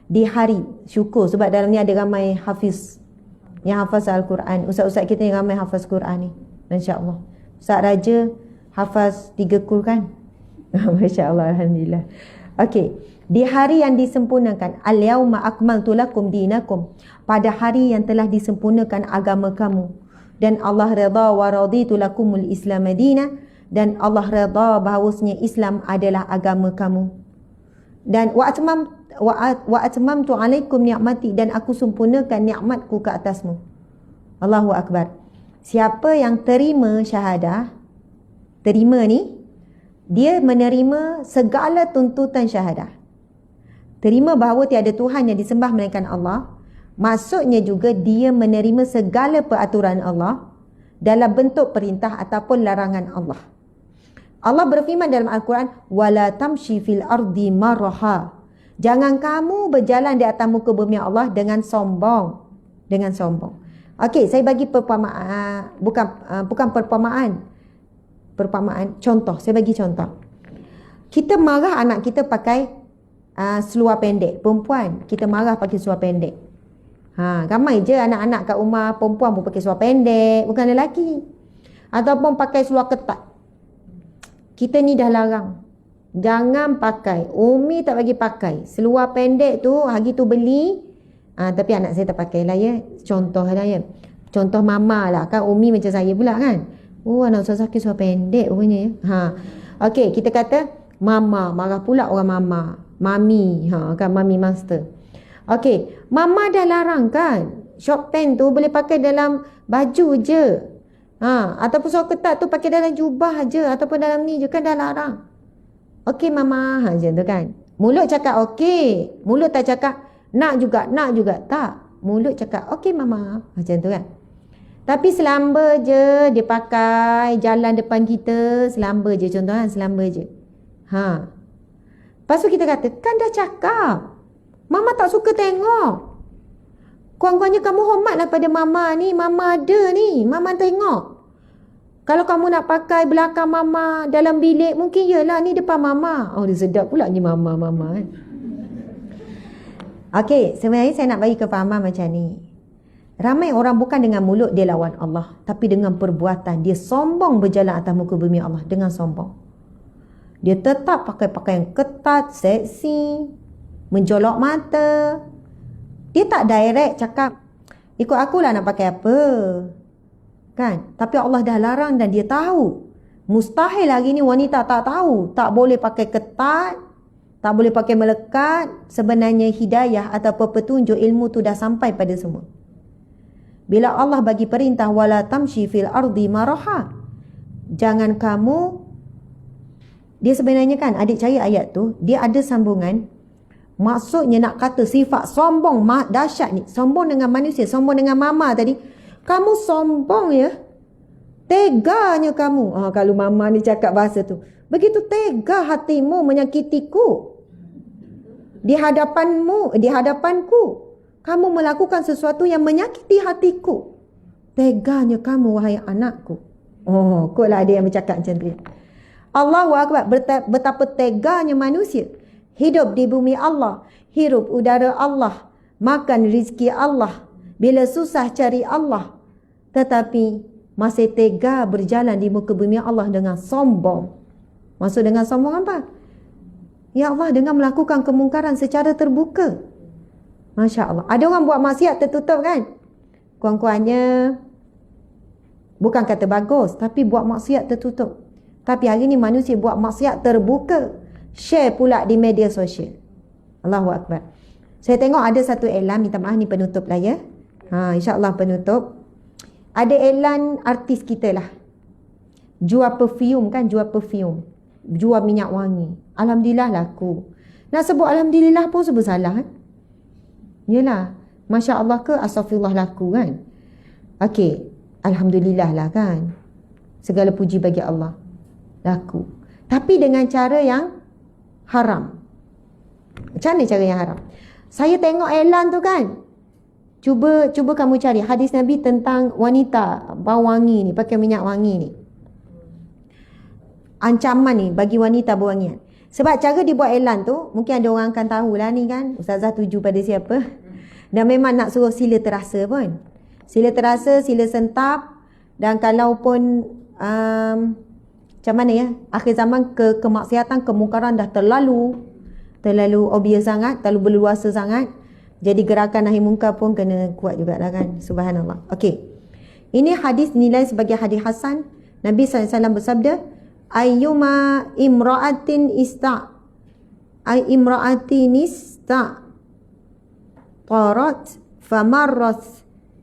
di hari syukur, sebab dalam ni ada ramai hafiz yang hafaz Al-Quran. Ustaz-ustaz kita yang ramai hafaz Quran ni, masya-Allah. Ustaz Raja hafaz 3 kul kan? Masya-Allah, alhamdulillah. Okey, di hari yang disempurnakan, al-yauma akmaltu lakum dinakum, pada hari yang telah disempurnakan agama kamu, dan Allah redha wa raditu lakumul Islam madina, dan Allah redha bahawasanya Islam adalah agama kamu. Dan wa atmamtu alaikum ni'mati, dan aku sempurnakan nikmatku ke atasmu. Allahu akbar. Siapa yang terima syahadah, terima ni, dia menerima segala tuntutan syahadah. Terima bahawa tiada Tuhan yang disembah melainkan Allah. Maksudnya juga dia menerima segala peraturan Allah dalam bentuk perintah ataupun larangan Allah. Allah berfirman dalam Al-Quran, wala tamshi fil ardi maraha. Jangan kamu berjalan di atas muka bumi Allah dengan sombong. Dengan sombong. Okey, saya bagi perumpamaan, bukan perumpamaan, contoh. Saya bagi contoh. Kita marah anak kita pakai seluar pendek. Perempuan, kita marah pakai seluar pendek. Ramai je anak-anak kat rumah perempuan pun pakai seluar pendek, bukan lelaki. Ataupun pakai seluar ketat. Kita ni dah larang. Jangan pakai. Umi tak bagi pakai. Seluar pendek tu, hari tu beli. Tapi anak saya tak pakai lah ya. Contoh lah ya. Contoh mama lah. Kan Umi macam saya pula kan. Oh, anak saya pakai seluar pendek rupanya ya. Okey, kita kata mama. Marah pula orang mama. Mami. Kan mami master. Okey, mama dah larang kan. Short pant tu boleh pakai dalam baju je. Ataupun seluar ketat tu pakai dalam jubah je. Ataupun dalam ni je kan dah larang. Okey mama, macam tu kan. Mulut cakap okey. Mulut tak cakap nak juga tak. Mulut cakap okey mama, macam tu kan. Tapi selamba je dia pakai jalan depan kita, selamba je contoh kan, selamba je. Lepas tu kita kata, kan dah cakap. Mama tak suka tengok. Kurang-kurangnya kamu hormatlah pada mama ni. Mama ada ni. Mama tengok. Kalau kamu nak pakai belakang mama dalam bilik, mungkin yelah ni depan mama. Oh, dia sedap pula ni mama kan. Okey, sebenarnya saya nak bagi kefahaman macam ni. Ramai orang bukan dengan mulut dia lawan Allah, tapi dengan perbuatan. Dia sombong berjalan atas muka bumi Allah dengan sombong. Dia tetap pakai pakaian ketat, seksi, menjolok mata. Dia tak direct cakap, ikut akulah nak pakai apa. Kan? Tapi Allah dah larang dan dia tahu. Mustahil hari ni wanita tak tahu. Tak boleh pakai ketat, tak boleh pakai melekat. Sebenarnya hidayah ataupun petunjuk ilmu tu dah sampai pada semua. Bila Allah bagi perintah, wala tamshi fil ardi maraha. Jangan kamu, dia sebenarnya kan adik cari ayat tu, dia ada sambungan. Maksudnya nak kata sifat sombong dahsyat ni. Sombong dengan manusia, sombong dengan mama tadi. Kamu sombong ya. Teganya kamu. Kalau mama ni cakap bahasa tu. Begitu tega hatimu menyakitiku. Di hadapanku. Kamu melakukan sesuatu yang menyakiti hatiku. Teganya kamu wahai anakku. Oh, kotlah ada yang bercakap macam tu. Allahu Akbar. Betapa teganya manusia. Hidup di bumi Allah. Hirup udara Allah. Makan rezeki Allah. Bila susah cari Allah. Tetapi masih tega berjalan di muka bumi Allah dengan sombong. Maksud dengan sombong apa? Ya Allah, dengan melakukan kemungkaran secara terbuka. Masya Allah. Ada orang buat maksiat tertutup kan? Kurang-kurangnya bukan kata bagus, tapi buat maksiat tertutup. Tapi hari ni manusia buat maksiat terbuka. Share pula di media sosial. Allahu Akbar. Saya tengok ada satu iklan, minta maaf ni penutup lah ya. InsyaAllah penutup. Ada iklan artis kita lah. Jual perfume kan, jual perfume. Jual minyak wangi. Alhamdulillah laku. Nak sebut Alhamdulillah pun sebut salah kan? Yelah. Masya Allah ke Astaghfirullah laku kan? Okey. Alhamdulillah lah kan? Segala puji bagi Allah. Laku. Tapi dengan cara yang haram. Macam mana cara yang haram? Saya tengok iklan tu kan. Cuba kamu cari hadis Nabi tentang wanita bau wangi ni, pakai minyak wangi ni. Ancaman ni bagi wanita berwangian. Sebab cara dibuat iklan tu, mungkin ada orang akan tahulah ni kan. Ustazah tuju pada siapa. Dan memang nak suruh sila terasa pun. Sila terasa, sila sentap. Dan kalau pun macam mana ya, akhir zaman kemaksiatan, kemungkaran dah terlalu obvious sangat, terlalu berluasa sangat. Jadi gerakan nahi mungkar pun kena kuat jugalah kan. Subhanallah. Okey. Ini hadis nilai sebagai hadis hasan. Nabi SAW bersabda, ayyuma imra'atin tarat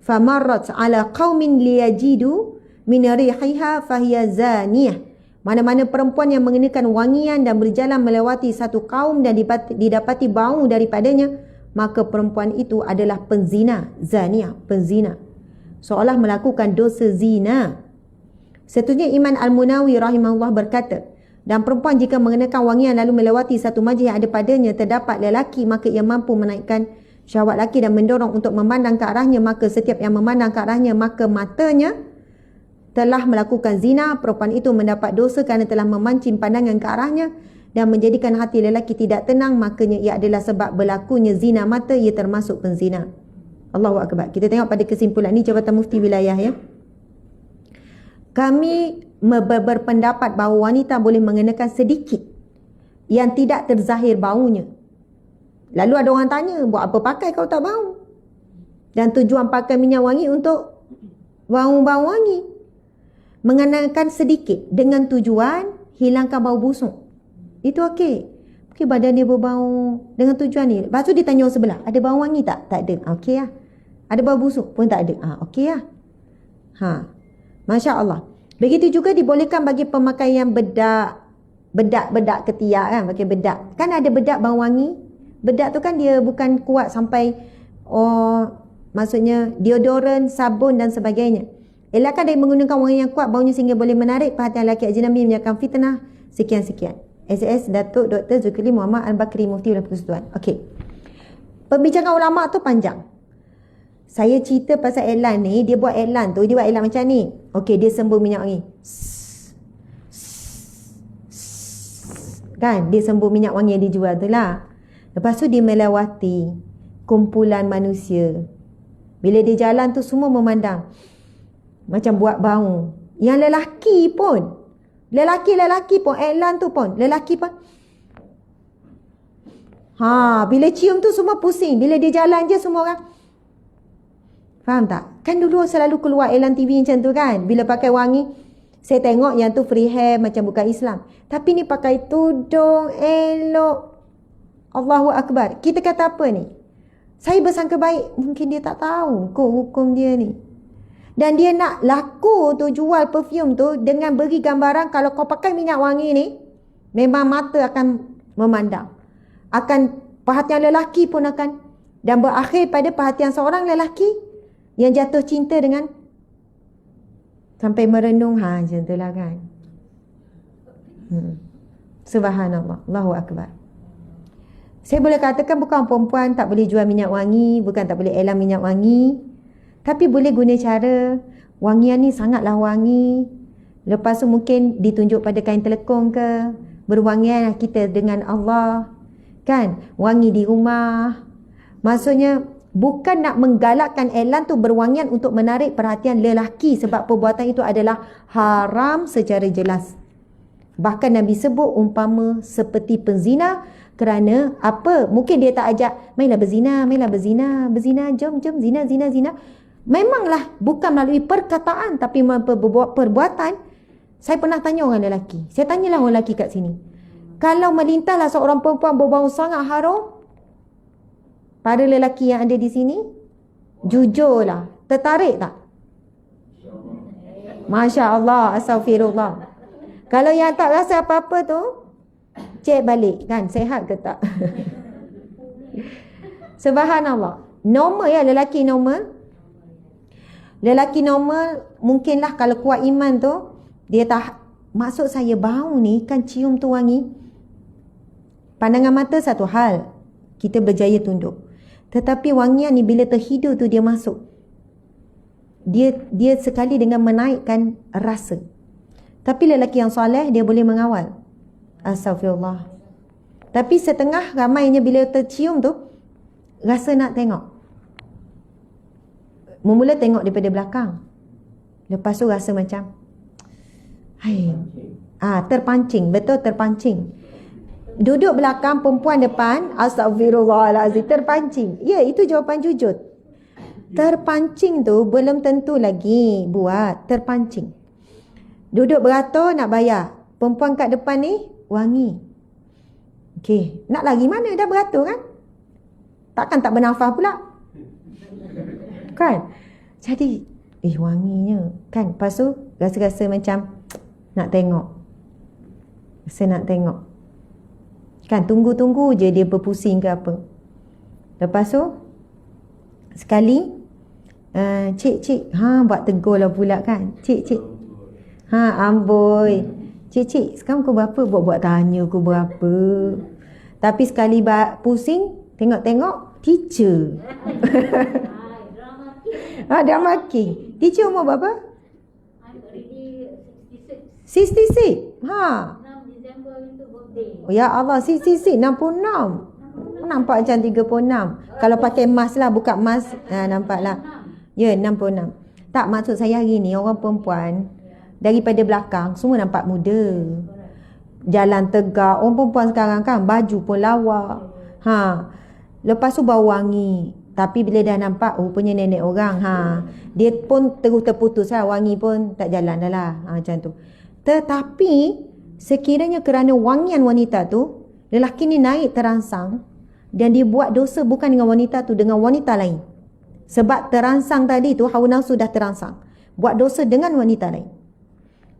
famarrat ala qaumin liyajidu min rihiha fahiya zaniyah. Mana-mana perempuan yang mengenakan wangian dan berjalan melewati satu kaum dan didapati bau daripadanya, maka perempuan itu adalah penzina. Zaniyah, penzina. Seolah melakukan dosa zina. Seterusnya Imam Al-Munawi rahimahullah berkata, dan perempuan jika mengenakan wangian lalu melewati satu majlis yang ada padanya terdapat lelaki, maka ia mampu menaikkan syahwat lelaki dan mendorong untuk memandang ke arahnya, maka setiap yang memandang ke arahnya, maka matanya telah melakukan zina. Perempuan itu mendapat dosa kerana telah memancing pandangan ke arahnya dan menjadikan hati lelaki tidak tenang, makanya ia adalah sebab berlakunya zina mata, ia termasuk penzina. Allahu Akbar. Kita tengok pada kesimpulan ni Jabatan Mufti Wilayah ya. Kami berpendapat bahawa wanita boleh mengenakan sedikit yang tidak terzahir baunya. Lalu ada orang tanya, buat apa pakai kalau tak bau? Dan tujuan pakai minyak wangi untuk bau-bau wangi. Mengenakan sedikit dengan tujuan hilangkan bau busuk. Itu okey. Okey, badan dia berbau dengan tujuan ni. Lepas tu dia tanya orang sebelah, ada bau wangi tak? Tak ada. Okey lah. Ada bau busuk pun tak ada. Okey lah. Masya Allah. Begitu juga dibolehkan bagi pemakaian bedak ketiak kan, pakai bedak. Kan ada bedak bau wangi. Bedak tu kan dia bukan kuat sampai maksudnya deodoran, sabun dan sebagainya. Elakkan dari menggunakan wangi yang kuat baunya sehingga boleh menarik perhatian lelaki ajnabi, menyebabkan fitnah. Sekian-sekian. SS Datuk Dr. Zulkifli Muhammad Al-Bakri Mufti Wilayah Persekutuan. Okey. Pembincangan ulama tu panjang. Saya cerita pasal iklan ni, dia buat iklan tu, dia buat iklan macam ni. Okey, dia sembur minyak wangi. Kan? Dia sembur minyak wangi yang dijual tu lah. Lepas tu dia melewati kumpulan manusia. Bila dia jalan tu semua memandang. Macam buat bau. Yang lelaki pun. Lelaki pun, iklan tu pun. Lelaki pun. Bila cium tu semua pusing. Bila dia jalan je semua orang. Faham tak? Kan dulu selalu keluar iklan TV macam tu kan. Bila pakai wangi, saya tengok yang tu free hair macam bukan Islam. Tapi ni pakai tudung, elok. Allahu Akbar. Kita kata apa ni? Saya bersangka baik. Mungkin dia tak tahu kok hukum dia ni. Dan dia nak laku tu jual perfume tu dengan beri gambaran kalau kau pakai minyak wangi ni, memang mata akan memandang. Perhatian lelaki pun akan. Dan berakhir pada perhatian seorang lelaki yang jatuh cinta dengan sampai merenung. Macam tu lah kan. Subhanallah. Allahu Akbar. Saya boleh katakan bukan perempuan tak boleh jual minyak wangi, bukan tak boleh elang minyak wangi. Tapi boleh guna cara wangian ni sangatlah wangi. Lepas tu mungkin ditunjuk pada kain telekung ke, berwangian kita dengan Allah, kan? Wangi di rumah. Maksudnya bukan nak menggalakkan iklan tu berwangian untuk menarik perhatian lelaki, sebab perbuatan itu adalah haram secara jelas. Bahkan Nabi sebut umpama seperti penzina. Kerana apa? Mungkin dia tak ajak, mainlah berzina, jom, zina. Memanglah bukan melalui perkataan, tapi melalui perbuatan. Saya pernah tanya orang lelaki. Saya tanyalah orang lelaki kat sini. Kalau melintahlah seorang perempuan berbau sangat harum, para lelaki yang ada di sini, jujurlah, tertarik tak? Masya Allah, astagfirullah. Kalau yang tak rasa apa-apa tu, cek balik kan, sehat ke tak? Subhanallah. Normal ya lelaki normal. Lelaki normal mungkinlah kalau kuat iman tu, dia tak, maksud saya bau ni kan cium tu wangi. Pandangan mata satu hal, kita berjaya tunduk. Tetapi wangian ni bila terhidu tu dia masuk. Dia sekali dengan menaikkan rasa. Tapi lelaki yang soleh dia boleh mengawal. Astagfirullah. Tapi setengah ramainya bila tercium tu rasa nak tengok. Mula tengok daripada belakang. Lepas tu rasa macam terpancing. Betul, terpancing. Duduk belakang, perempuan depan, astagfirullahalazim, terpancing. Ya, itu jawapan jujur. Terpancing tu belum tentu lagi buat terpancing. Duduk beratur nak bayar. Perempuan kat depan ni wangi. Okey, nak lagi mana, dah beratur kan? Takkan tak bernafas pula. Kan? Jadi wanginya kan. Lepas tu rasa-rasa macam nak tengok. Rasa nak tengok. Kan tunggu-tunggu je dia berpusing ke apa. Lepas tu sekali cik, buat tegur lah pula kan. Cik, amboi. Cik, sekarang kau berapa? Buat tanya kau berapa. Tapi sekali pusing, tengok-tengok, teacher. Drama king. Teacher umur berapa? 66. 6 Disember itu birthday. Oh, ya Allah, 66, 66. Nampak macam 36. Kalau pakai mask lah, buka mask, nampaklah. Ya, 66. Tak, maksud saya hari ni orang perempuan daripada belakang semua nampak muda. Jalan tegak. Orang perempuan sekarang kan baju pun lawa. Lepas tu bau wangi. Tapi bila dah nampak rupanya nenek orang, dia pun terus terputus lah, wangi pun tak jalan dah lah. Macam tu. Tetapi sekiranya kerana wangian wanita tu, lelaki ni naik terangsang dan dia buat dosa bukan dengan wanita tu, dengan wanita lain. Sebab terangsang tadi tu hawa nafsu dah terangsang, buat dosa dengan wanita lain.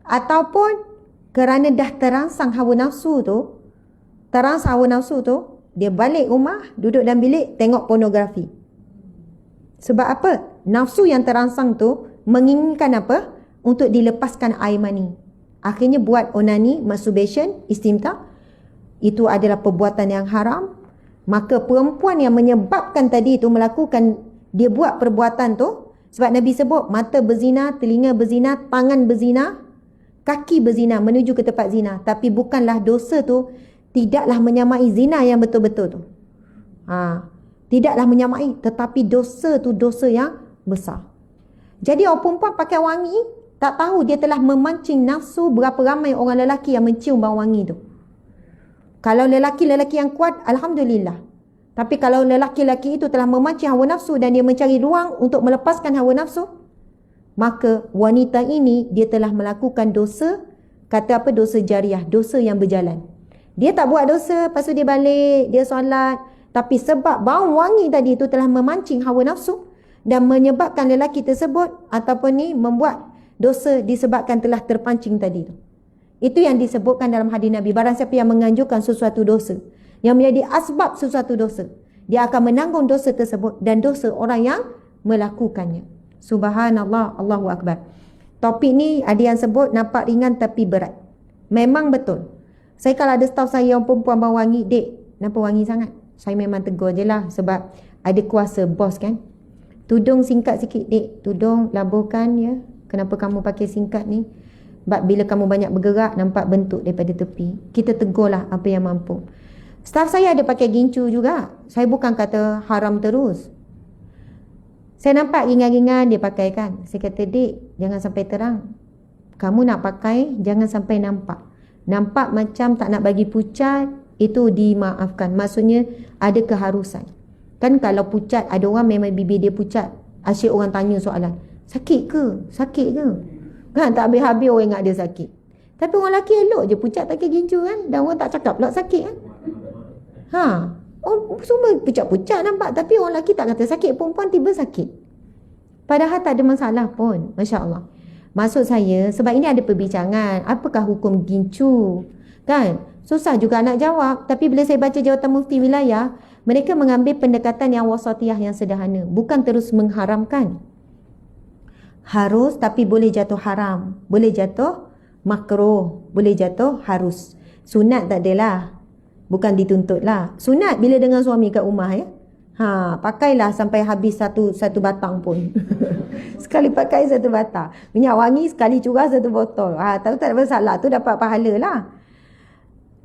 Ataupun kerana dah terangsang hawa nafsu tu, dia balik rumah, duduk dalam bilik, tengok pornografi. Sebab apa? Nafsu yang terangsang tu menginginkan apa? Untuk dilepaskan air mani. Akhirnya buat onani, masturbation, istimta. Itu adalah perbuatan yang haram. Maka perempuan yang menyebabkan tadi itu melakukan, dia buat perbuatan tu, sebab Nabi sebut mata berzina, telinga berzina, tangan berzina, kaki berzina menuju ke tempat zina. Tapi bukanlah dosa tu, tidaklah menyamai zina yang betul-betul tu. Tidaklah menyamai, tetapi dosa tu dosa yang besar. Jadi orang perempuan pakai wangi, tak tahu dia telah memancing nafsu berapa ramai orang lelaki yang mencium bau wangi tu. Kalau lelaki-lelaki yang kuat, alhamdulillah. Tapi kalau lelaki-lelaki itu telah memancing hawa nafsu dan dia mencari ruang untuk melepaskan hawa nafsu, maka wanita ini dia telah melakukan dosa, kata apa, dosa jariah, dosa yang berjalan. Dia tak buat dosa, lepas tu dia balik, dia solat, tapi sebab bau wangi tadi itu telah memancing hawa nafsu dan menyebabkan lelaki tersebut ataupun ni membuat dosa disebabkan telah terpancing tadi tu. Itu yang disebutkan dalam hadis Nabi. Barang siapa yang menganjurkan sesuatu dosa, yang menjadi asbab sesuatu dosa, dia akan menanggung dosa tersebut dan dosa orang yang melakukannya. Subhanallah, Allahu Akbar. Topik ni ada yang sebut nampak ringan tapi berat. Memang betul. Saya kalau ada staff saya yang perempuan bau wangi, dek, kenapa wangi sangat? Saya memang tegur je lah sebab ada kuasa bos kan. Tudung singkat sikit, dek, tudung laburkan ya. Kenapa kamu pakai singkat ni? Sebab bila kamu banyak bergerak, nampak bentuk daripada tepi. Kita tegurlah apa yang mampu. Staff saya ada pakai gincu juga. Saya bukan kata haram terus. Saya nampak ringan-ringan dia pakai kan. Saya kata, Dik, jangan sampai terang. Kamu nak pakai, jangan sampai nampak. Nampak macam tak nak bagi pucat, itu dimaafkan. Maksudnya ada keharusan. Kan kalau pucat, ada orang memang bibir dia pucat. Asyik orang tanya soalan, sakit ke? Sakit ke? Kan tak habis-habis orang ingat dia sakit. Tapi orang lelaki elok je pucat tak kira gincu kan. Dan orang tak cakap pula sakit kan. Oh, semua pucat-pucat nampak. Tapi orang lelaki tak kata sakit. Perempuan tiba sakit. Padahal tak ada masalah pun. Masya Allah. Maksud saya, sebab ini ada perbincangan. Apakah hukum gincu? Kan? Susah juga nak jawab. Tapi bila saya baca jawatan mufti wilayah, mereka mengambil pendekatan yang wasatiyah, yang sederhana. Bukan terus mengharamkan. Harus tapi boleh jatuh haram. Boleh jatuh makruh. Boleh jatuh harus. Sunat tak adalah. Bukan dituntut lah. Sunat bila dengan suami kat rumah ya. Pakailah sampai habis satu batang pun. Sekali pakai satu batang. Minyak wangi sekali curah satu botol. Tahu tak ada masalah. Tu dapat pahala lah.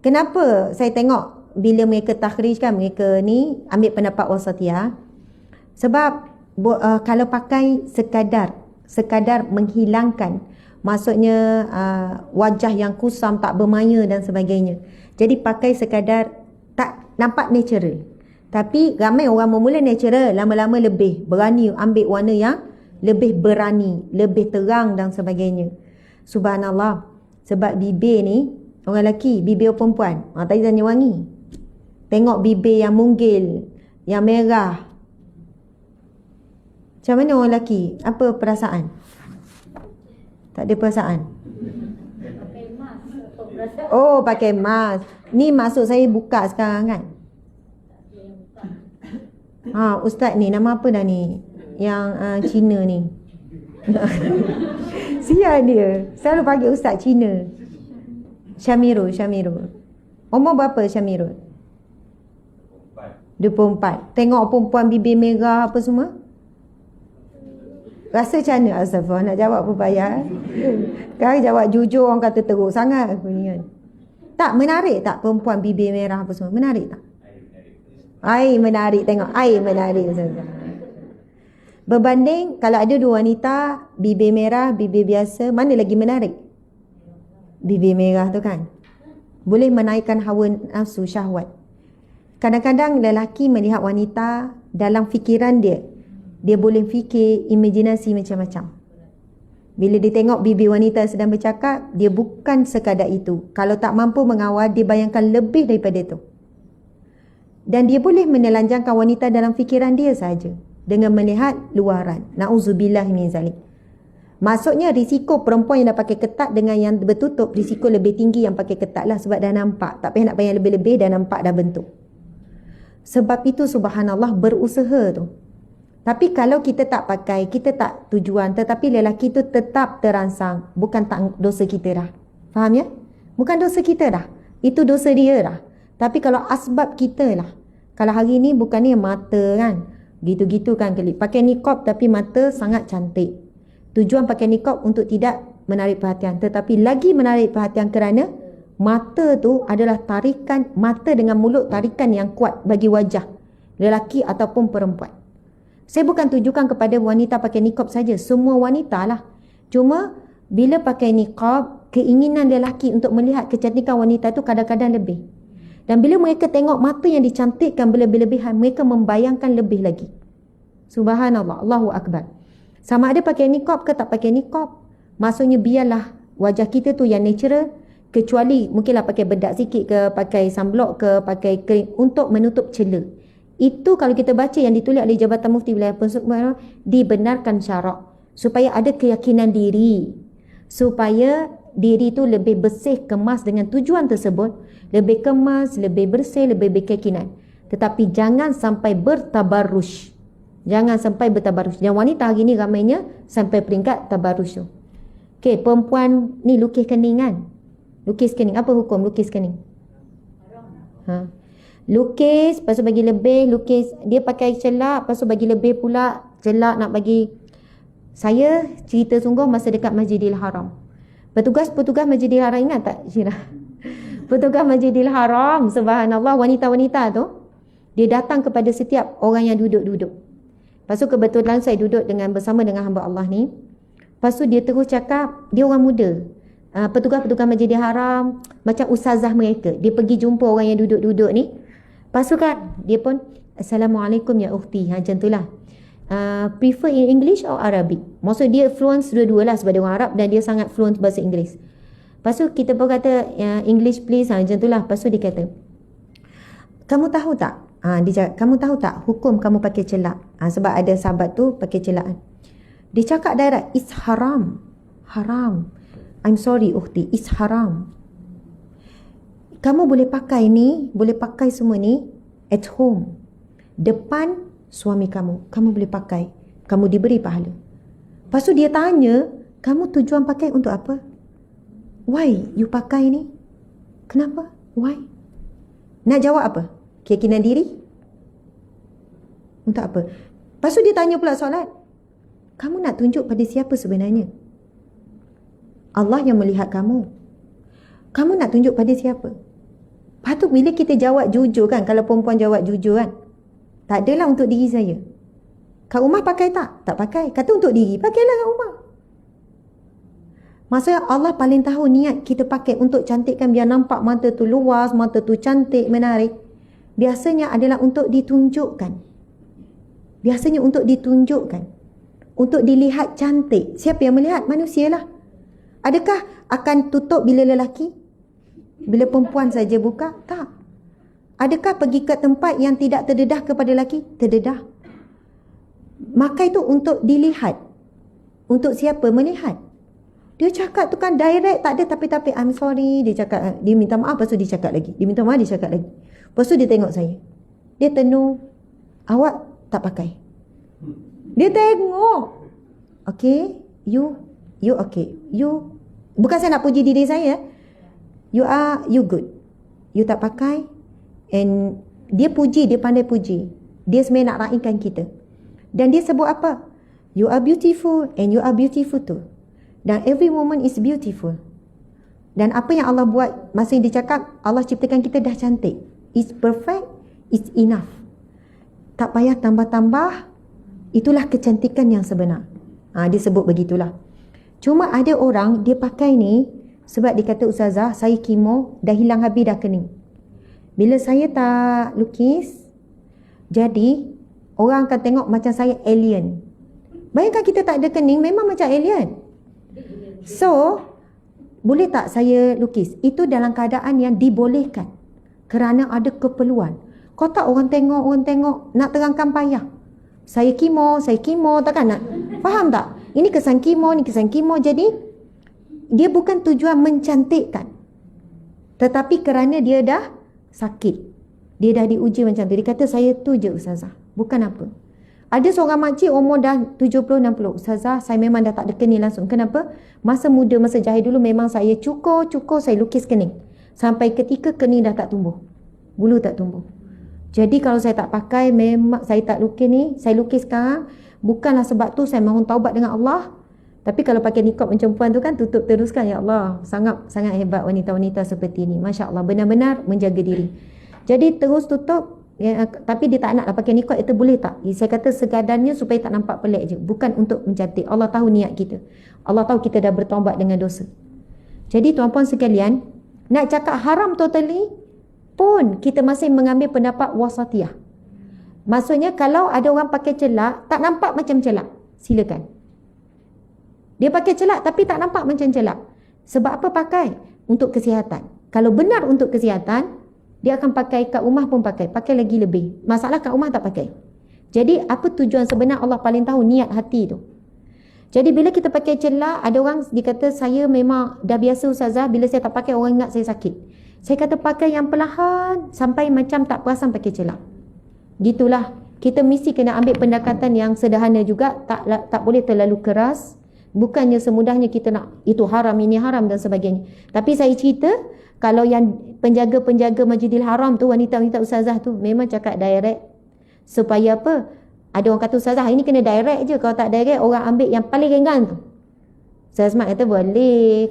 Kenapa saya tengok bila mereka takhrij kan, mereka ni ambil pendapat wasatiyah. Sebab kalau pakai sekadar menghilangkan, maksudnya wajah yang kusam, tak bermaya dan sebagainya. Jadi pakai sekadar tak nampak natural. Tapi ramai orang memula natural, lama-lama lebih berani ambil warna yang lebih berani, lebih terang dan sebagainya. Subhanallah. Sebab bibir ni, orang lelaki, bibir perempuan. Tadi tanya wangi. Tengok bibir yang munggil, yang merah. Macam mana orang lelaki? Apa perasaan? Tak ada perasaan. Pakai mask untuk perasaan. Oh, pakai mask. Ni maksud saya buka sekarang kan? Ustaz ni, nama apa dah ni? Yang Cina ni. Sial dia. Selalu panggil Ustaz Cina. Syamirul. Umur berapa Syamirul? 24. Tengok perempuan bibir merah apa semua. Rasa macam mana? Astagfirullah, nak jawab apa payah. Sekarang jawab jujur, orang kata teruk sangat aku ni kan. Tak, menarik tak perempuan bibir merah apa semua? Menarik tak? Air menarik, tengok. Air menarik. Berbanding kalau ada dua wanita, bibir merah, bibir biasa, mana lagi menarik? Bibir merah tu kan. Boleh menaikkan hawa nafsu, syahwat. Kadang-kadang lelaki melihat wanita, dalam fikiran dia boleh fikir imajinasi macam-macam. Bila dia tengok bibir wanita sedang bercakap, dia bukan sekadar itu. Kalau tak mampu mengawal, dia bayangkan lebih daripada itu. Dan dia boleh menelanjangkan wanita dalam fikiran dia saja dengan melihat luaran. Na'udzubillah min zalik. Maksudnya risiko perempuan yang dah pakai ketat dengan yang bertutup, risiko lebih tinggi yang pakai ketat lah, sebab dah nampak. Tak payah nak bayang lebih-lebih, dah nampak dah bentuk. Sebab itu subhanallah berusaha tu. Tapi kalau kita tak pakai, kita tak tujuan, tetapi lelaki tu tetap terangsang, bukan tak dosa kita dah. Faham ya? Bukan dosa kita dah. Itu dosa dia dah. Tapi kalau asbab kita lah. Kalau hari ni bukan ni mata kan. Gitu-gitu kan kali. Pakai niqab tapi mata sangat cantik. Tujuan pakai niqab untuk tidak menarik perhatian. Tetapi lagi menarik perhatian kerana mata tu adalah tarikan, mata dengan mulut tarikan yang kuat bagi wajah lelaki ataupun perempuan. Saya bukan tujukan kepada wanita pakai niqab saja. Semua wanita lah. Cuma bila pakai niqab, keinginan lelaki untuk melihat kecantikan wanita tu kadang-kadang lebih. Dan bila mereka tengok mata yang dicantikkan berlebih-lebihan, mereka membayangkan lebih lagi. Subhanallah, Allahu Akbar. Sama ada pakai niqab ke tak pakai niqab, maksudnya biarlah wajah kita tu yang natural, kecuali mungkinlah pakai bedak sikit ke, pakai sunblock ke, pakai krim untuk menutup celah. Itu kalau kita baca yang ditulis oleh Jabatan Mufti Wilayah Perak, dibenarkan syarak supaya ada keyakinan diri, supaya diri tu lebih bersih, kemas dengan tujuan tersebut, lebih kemas, lebih bersih, lebih berkeyakinan. Tetapi jangan sampai bertabarruj. Jangan sampai bertabarruj. Dan wanita hari ni ramainya sampai peringkat tabarruj tu. Okey, perempuan ni lukis kening kan? Lukis kening, apa hukum lukis kening? Lukis, lepas tu bagi lebih, lukis, dia pakai celak, lepas tu bagi lebih pula, celak nak bagi. Saya cerita sungguh masa dekat Masjidil Haram. Petugas Masjidil Haram, ingat tak Syirah? Petugas Masjidil Haram, subhanallah, wanita-wanita tu, dia datang kepada setiap orang yang duduk-duduk. Lepas tu kebetulan saya duduk bersama dengan hamba Allah ni. Lepas tu dia terus cakap, dia orang muda. Petugas-petugas Masjidil Haram, macam ustazah mereka. Dia pergi jumpa orang yang duduk-duduk ni. Lepas tu kan, dia pun, Assalamualaikum ya ukhti. Macam tu lah. Prefer in English or Arabic? Maksud dia fluent dua-dua lah sebab dia orang Arab dan dia sangat fluent bahasa Inggeris. Lepas tu kita pun kata, English please. Macam tu lah. Lepas tu dia kata, kamu tahu tak? Dia cakap, kamu tahu tak hukum kamu pakai celak? Sebab ada sahabat tu pakai celak. Dia cakap direct, it's haram. Haram. I'm sorry ukhti, it's haram. Kamu boleh pakai ni, boleh pakai semua ni at home. Depan suami kamu. Kamu boleh pakai. Kamu diberi pahala. Lepas tu dia tanya, kamu tujuan pakai untuk apa? Why you pakai ni? Kenapa? Why? Nak jawab apa? Keyakinan diri? Untuk apa? Lepas tu dia tanya pula soalan. Kamu nak tunjuk pada siapa sebenarnya? Allah yang melihat kamu. Kamu nak tunjuk pada siapa? Patut bila kita jawab jujur kan, kalau perempuan jawab jujur kan, tak adalah untuk diri saya. Kat rumah pakai tak? Tak pakai. Kata untuk diri, pakailah kat rumah. Maksudnya Allah paling tahu niat kita pakai untuk cantikkan biar nampak mata tu luas, mata tu cantik, menarik. Biasanya adalah untuk ditunjukkan. Biasanya untuk ditunjukkan. Untuk dilihat cantik. Siapa yang melihat? Manusialah. Adakah akan tutup bila lelaki? Bila perempuan saja buka? Tak. Adakah pergi ke tempat yang tidak terdedah kepada lelaki? Terdedah. Maka itu untuk dilihat. Untuk siapa melihat? Dia cakap tu kan direct, tak ada tapi I'm sorry. Dia cakap, dia minta maaf, lepas tu dia cakap lagi. Dia minta maaf, dia cakap lagi. Lepas tu dia tengok saya. Dia tenung, awak tak pakai. Dia tengok. Okay, you okay. You, bukan saya nak puji diri saya. You good. You tak pakai. And dia puji, dia pandai puji. Dia sebenarnya nak raikan kita. Dan dia sebut apa? You are beautiful and you are beautiful too. Dan every moment is beautiful. Dan apa yang Allah buat, masa yang dia cakap, Allah ciptakan kita dah cantik. It's perfect, it's enough. Tak payah tambah-tambah. Itulah kecantikan yang sebenar. Dia sebut begitulah. Cuma ada orang, dia pakai ni, sebab dia kata, Ustazah, saya kemo, dah hilang habis, dah kening. Bila saya tak lukis, jadi orang akan tengok macam saya alien. Bayangkan kita tak ada kening, memang macam alien. So, boleh tak saya lukis? Itu dalam keadaan yang dibolehkan. Kerana ada keperluan. Kau tak orang tengok, nak terangkan payah. Saya kemo, takkan nak? Faham tak? Ini kesan kemo, ni kesan kemo. Jadi, dia bukan tujuan mencantikkan. Tetapi kerana dia dah sakit. Dia dah diuji macam tu. Dia kata, saya tu je Ustazah. Bukan apa. Ada seorang makcik umur dah 70-60. Ustazah, saya memang dah tak ada kening langsung. Kenapa? Masa muda, masa jahil dulu memang saya cukur, saya lukis kening. Sampai ketika kening dah tak tumbuh. Bulu tak tumbuh. Jadi kalau saya tak pakai, memang saya tak lukis ni. Saya lukis sekarang. Bukanlah sebab tu saya mohon taubat dengan Allah. Tapi kalau pakai niqab macam perempuan tu kan, tutup teruskan. Ya Allah, sangat hebat wanita-wanita seperti ni. Masya Allah, benar-benar menjaga diri. Jadi terus tutup. Ya, tapi dia tak nak pakai niqab, itu boleh tak? Saya kata segadannya supaya tak nampak pelik je. Bukan untuk mencantik. Allah tahu niat kita. Allah tahu kita dah bertaubat dengan dosa. Jadi tuan-puan sekalian, nak cakap haram totally pun kita masih mengambil pendapat wasatiyah. Maksudnya kalau ada orang pakai celak, tak nampak macam celak, silakan. Dia pakai celak tapi tak nampak macam celak. Sebab apa pakai? Untuk kesihatan. Kalau benar untuk kesihatan, dia akan pakai kat rumah pun pakai lagi lebih. Masalah kat rumah tak pakai. Jadi apa tujuan sebenar, Allah paling tahu niat hati tu. Jadi bila kita pakai celak, ada orang dikata saya memang dah biasa Ustazah, bila saya tak pakai orang ingat saya sakit. Saya kata pakai yang perlahan sampai macam tak perasan pakai celak. Gitulah. Kita mesti kena ambil pendekatan yang sederhana juga, tak boleh terlalu keras. Bukannya semudahnya kita nak itu haram, ini haram dan sebagainya. Tapi saya cerita, kalau yang penjaga-penjaga Masjidil Haram tu, wanita-wanita Ustazah tu, memang cakap direct. Supaya apa? Ada orang kata Ustazah, ini kena direct je. Kalau tak direct, orang ambil yang paling ringan tu. Saya Asmat kata boleh,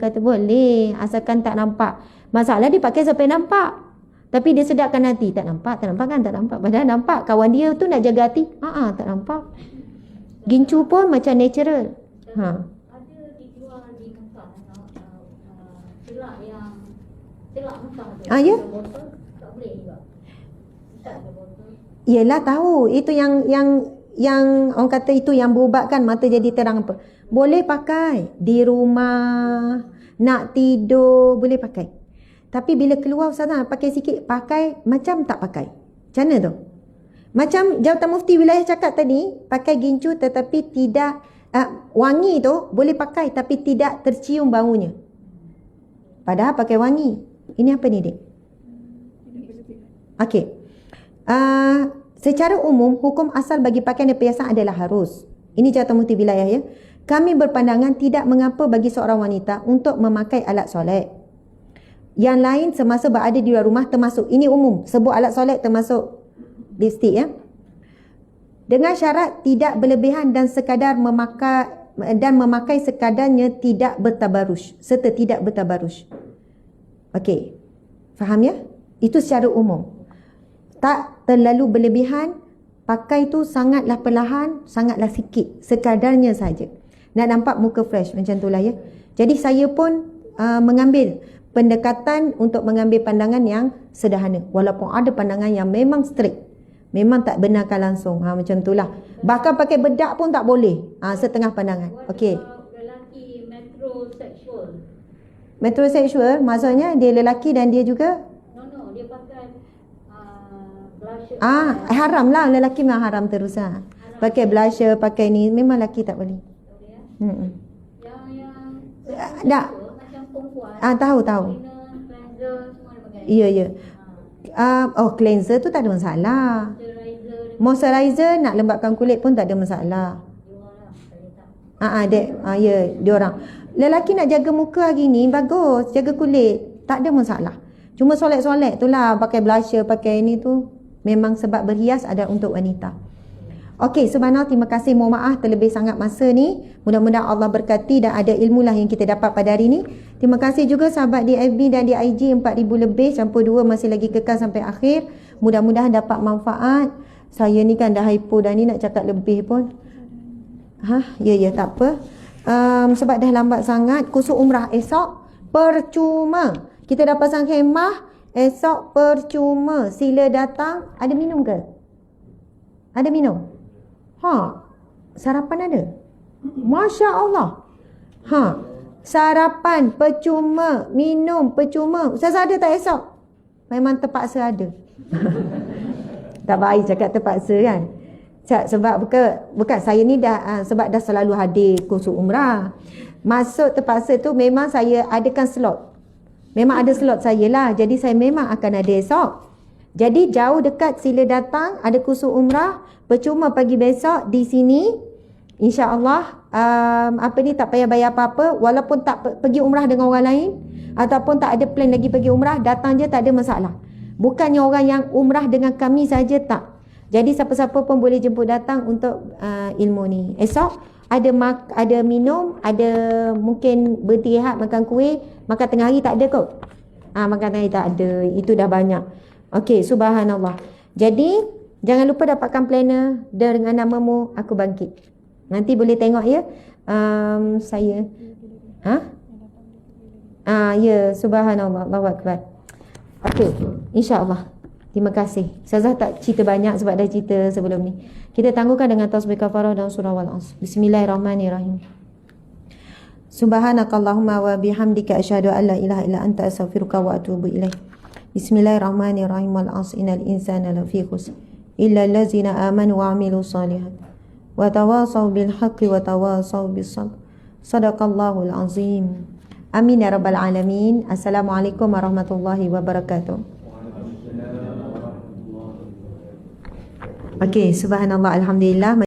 asalkan tak nampak. Masalah dia pakai sampai nampak. Tapi dia sedapkan hati. Tak nampak kan? Tak nampak. Padahal nampak. Kawan dia tu nak jaga hati. Tak nampak. Gincu pun macam natural. Ada dijual di Mekah celak Mekah tu. Ya? Botol tak boleh juga. Tak ada botol. Yelah tahu. Itu yang orang kata itu yang berubatkan mata jadi terang apa. Boleh pakai. Di rumah. Nak tidur. Boleh pakai. Tapi bila keluar Ustazah pakai sikit. Pakai macam tak pakai. Macam mana tu? Macam Jawatan Mufti Wilayah cakap tadi. Pakai gincu tetapi tidak wangi tu boleh pakai tapi tidak tercium baunya. Padahal pakai wangi. Ini apa ni Dik? Okey. Secara umum hukum asal bagi pakaian dan perhiasan adalah harus. Ini Jawatan Mufti Wilayah ya. Kami berpandangan tidak mengapa bagi seorang wanita untuk memakai alat solat. Yang lain semasa berada di luar rumah termasuk. Ini umum. Sebut alat solat termasuk lipstick ya. Dengan syarat tidak berlebihan dan sekadar memakai sekadarnya tidak bertabaruj. Serta tidak bertabaruj. Okey. Faham ya? Itu secara umum. Tak terlalu berlebihan. Pakai tu sangatlah perlahan, sangatlah sikit. Sekadarnya saja. Nak nampak muka fresh macam itulah ya. Jadi saya pun mengambil pendekatan untuk mengambil pandangan yang sederhana. Walaupun ada pandangan yang memang strict. Memang tak benarkan langsung. Macam itulah. Bahkan pakai bedak pun tak boleh. Setengah pandangan. Okey. Lelaki metrosexual. Metrosexual maksudnya dia lelaki dan dia juga Dia pakai blusher. haram lah. Lelaki memang haram terus lah. Pakai blusher, pakai ni. Memang lelaki tak boleh. Yang macam perempuan. Tahu. Cleanser semua dia pakai. Ya. Cleanser tu tak ada masalah. Moisturizer nak lembapkan kulit pun tak ada masalah. Dia orang. Lelaki nak jaga muka hari ni bagus, jaga kulit, tak ada masalah. Cuma solek-solek tu lah, pakai blusher, pakai ni tu memang sebab berhias ada untuk wanita. Okey, subhanallah, terima kasih. Mohon maaf terlebih sangat masa ni. Mudah-mudahan Allah berkati dan ada ilmu lah yang kita dapat pada hari ni. Terima kasih juga sahabat di FB dan di IG 4,000 lebih. Campur 2 masih lagi kekal sampai akhir. Mudah-mudahan dapat manfaat. Saya ni kan dah hypo dah ni nak cakap lebih pun. Ya, tak apa. Sebab dah lambat sangat. Kursus umrah esok percuma. Kita dah pasang khemah. Esok percuma. Sila datang. Ada minum ke? Ada minum? Sarapan ada? Masya Allah. Sarapan percuma, minum percuma. Ustaz ada tak esok? Memang terpaksa ada. Tak baik cakap terpaksa kan. Sebab bukan saya ni dah sebab dah selalu hadir kursus umrah. Masuk terpaksa tu memang saya adakan slot. Memang ada slot saya lah. Jadi saya memang akan ada esok. Jadi jauh dekat sila datang, ada kursus umrah, percuma pagi besok di sini. InsyaAllah tak payah bayar apa-apa. Walaupun tak pergi umrah dengan orang lain ataupun tak ada plan lagi pergi umrah, datang je tak ada masalah. Bukannya orang yang umrah dengan kami saja, tak. Jadi siapa-siapa pun boleh jemput datang untuk ilmu ni. Esok ada minum, ada mungkin bertirihat, makan kuih. Makan tengah hari tak ada kot. Makan tengah hari tak ada. Itu dah banyak. Okey, subhanallah. Jadi jangan lupa dapatkan planner dengan namamu Aku Bangkit. Nanti boleh tengok ya. Saya ya, subhanallah, Allahu akbar. Okey, insya-Allah. Terima kasih. Ustazah tak cerita banyak sebab dah cerita sebelum ni. Kita tangguhkan dengan tasbih kafarah dan surah Wal-Asr. Bismillahirrahmanirrahim. Subhanakallahumma wa bihamdika asyhadu an la ilaha illa anta astaghfiruka wa atubu ilaik. Bismillahirrahmanirrahim. Wal-'asr innal insana lafi khusr illa allazina amanu wa 'amilus shalihat wa tawasaw bil haqqi wa tawasaw bis sabr. Shadaqallahul azim. Amin ya rabbal alamin. Assalamualaikum warahmatullahi wabarakatuh. Okey, subhanallah, alhamdulillah.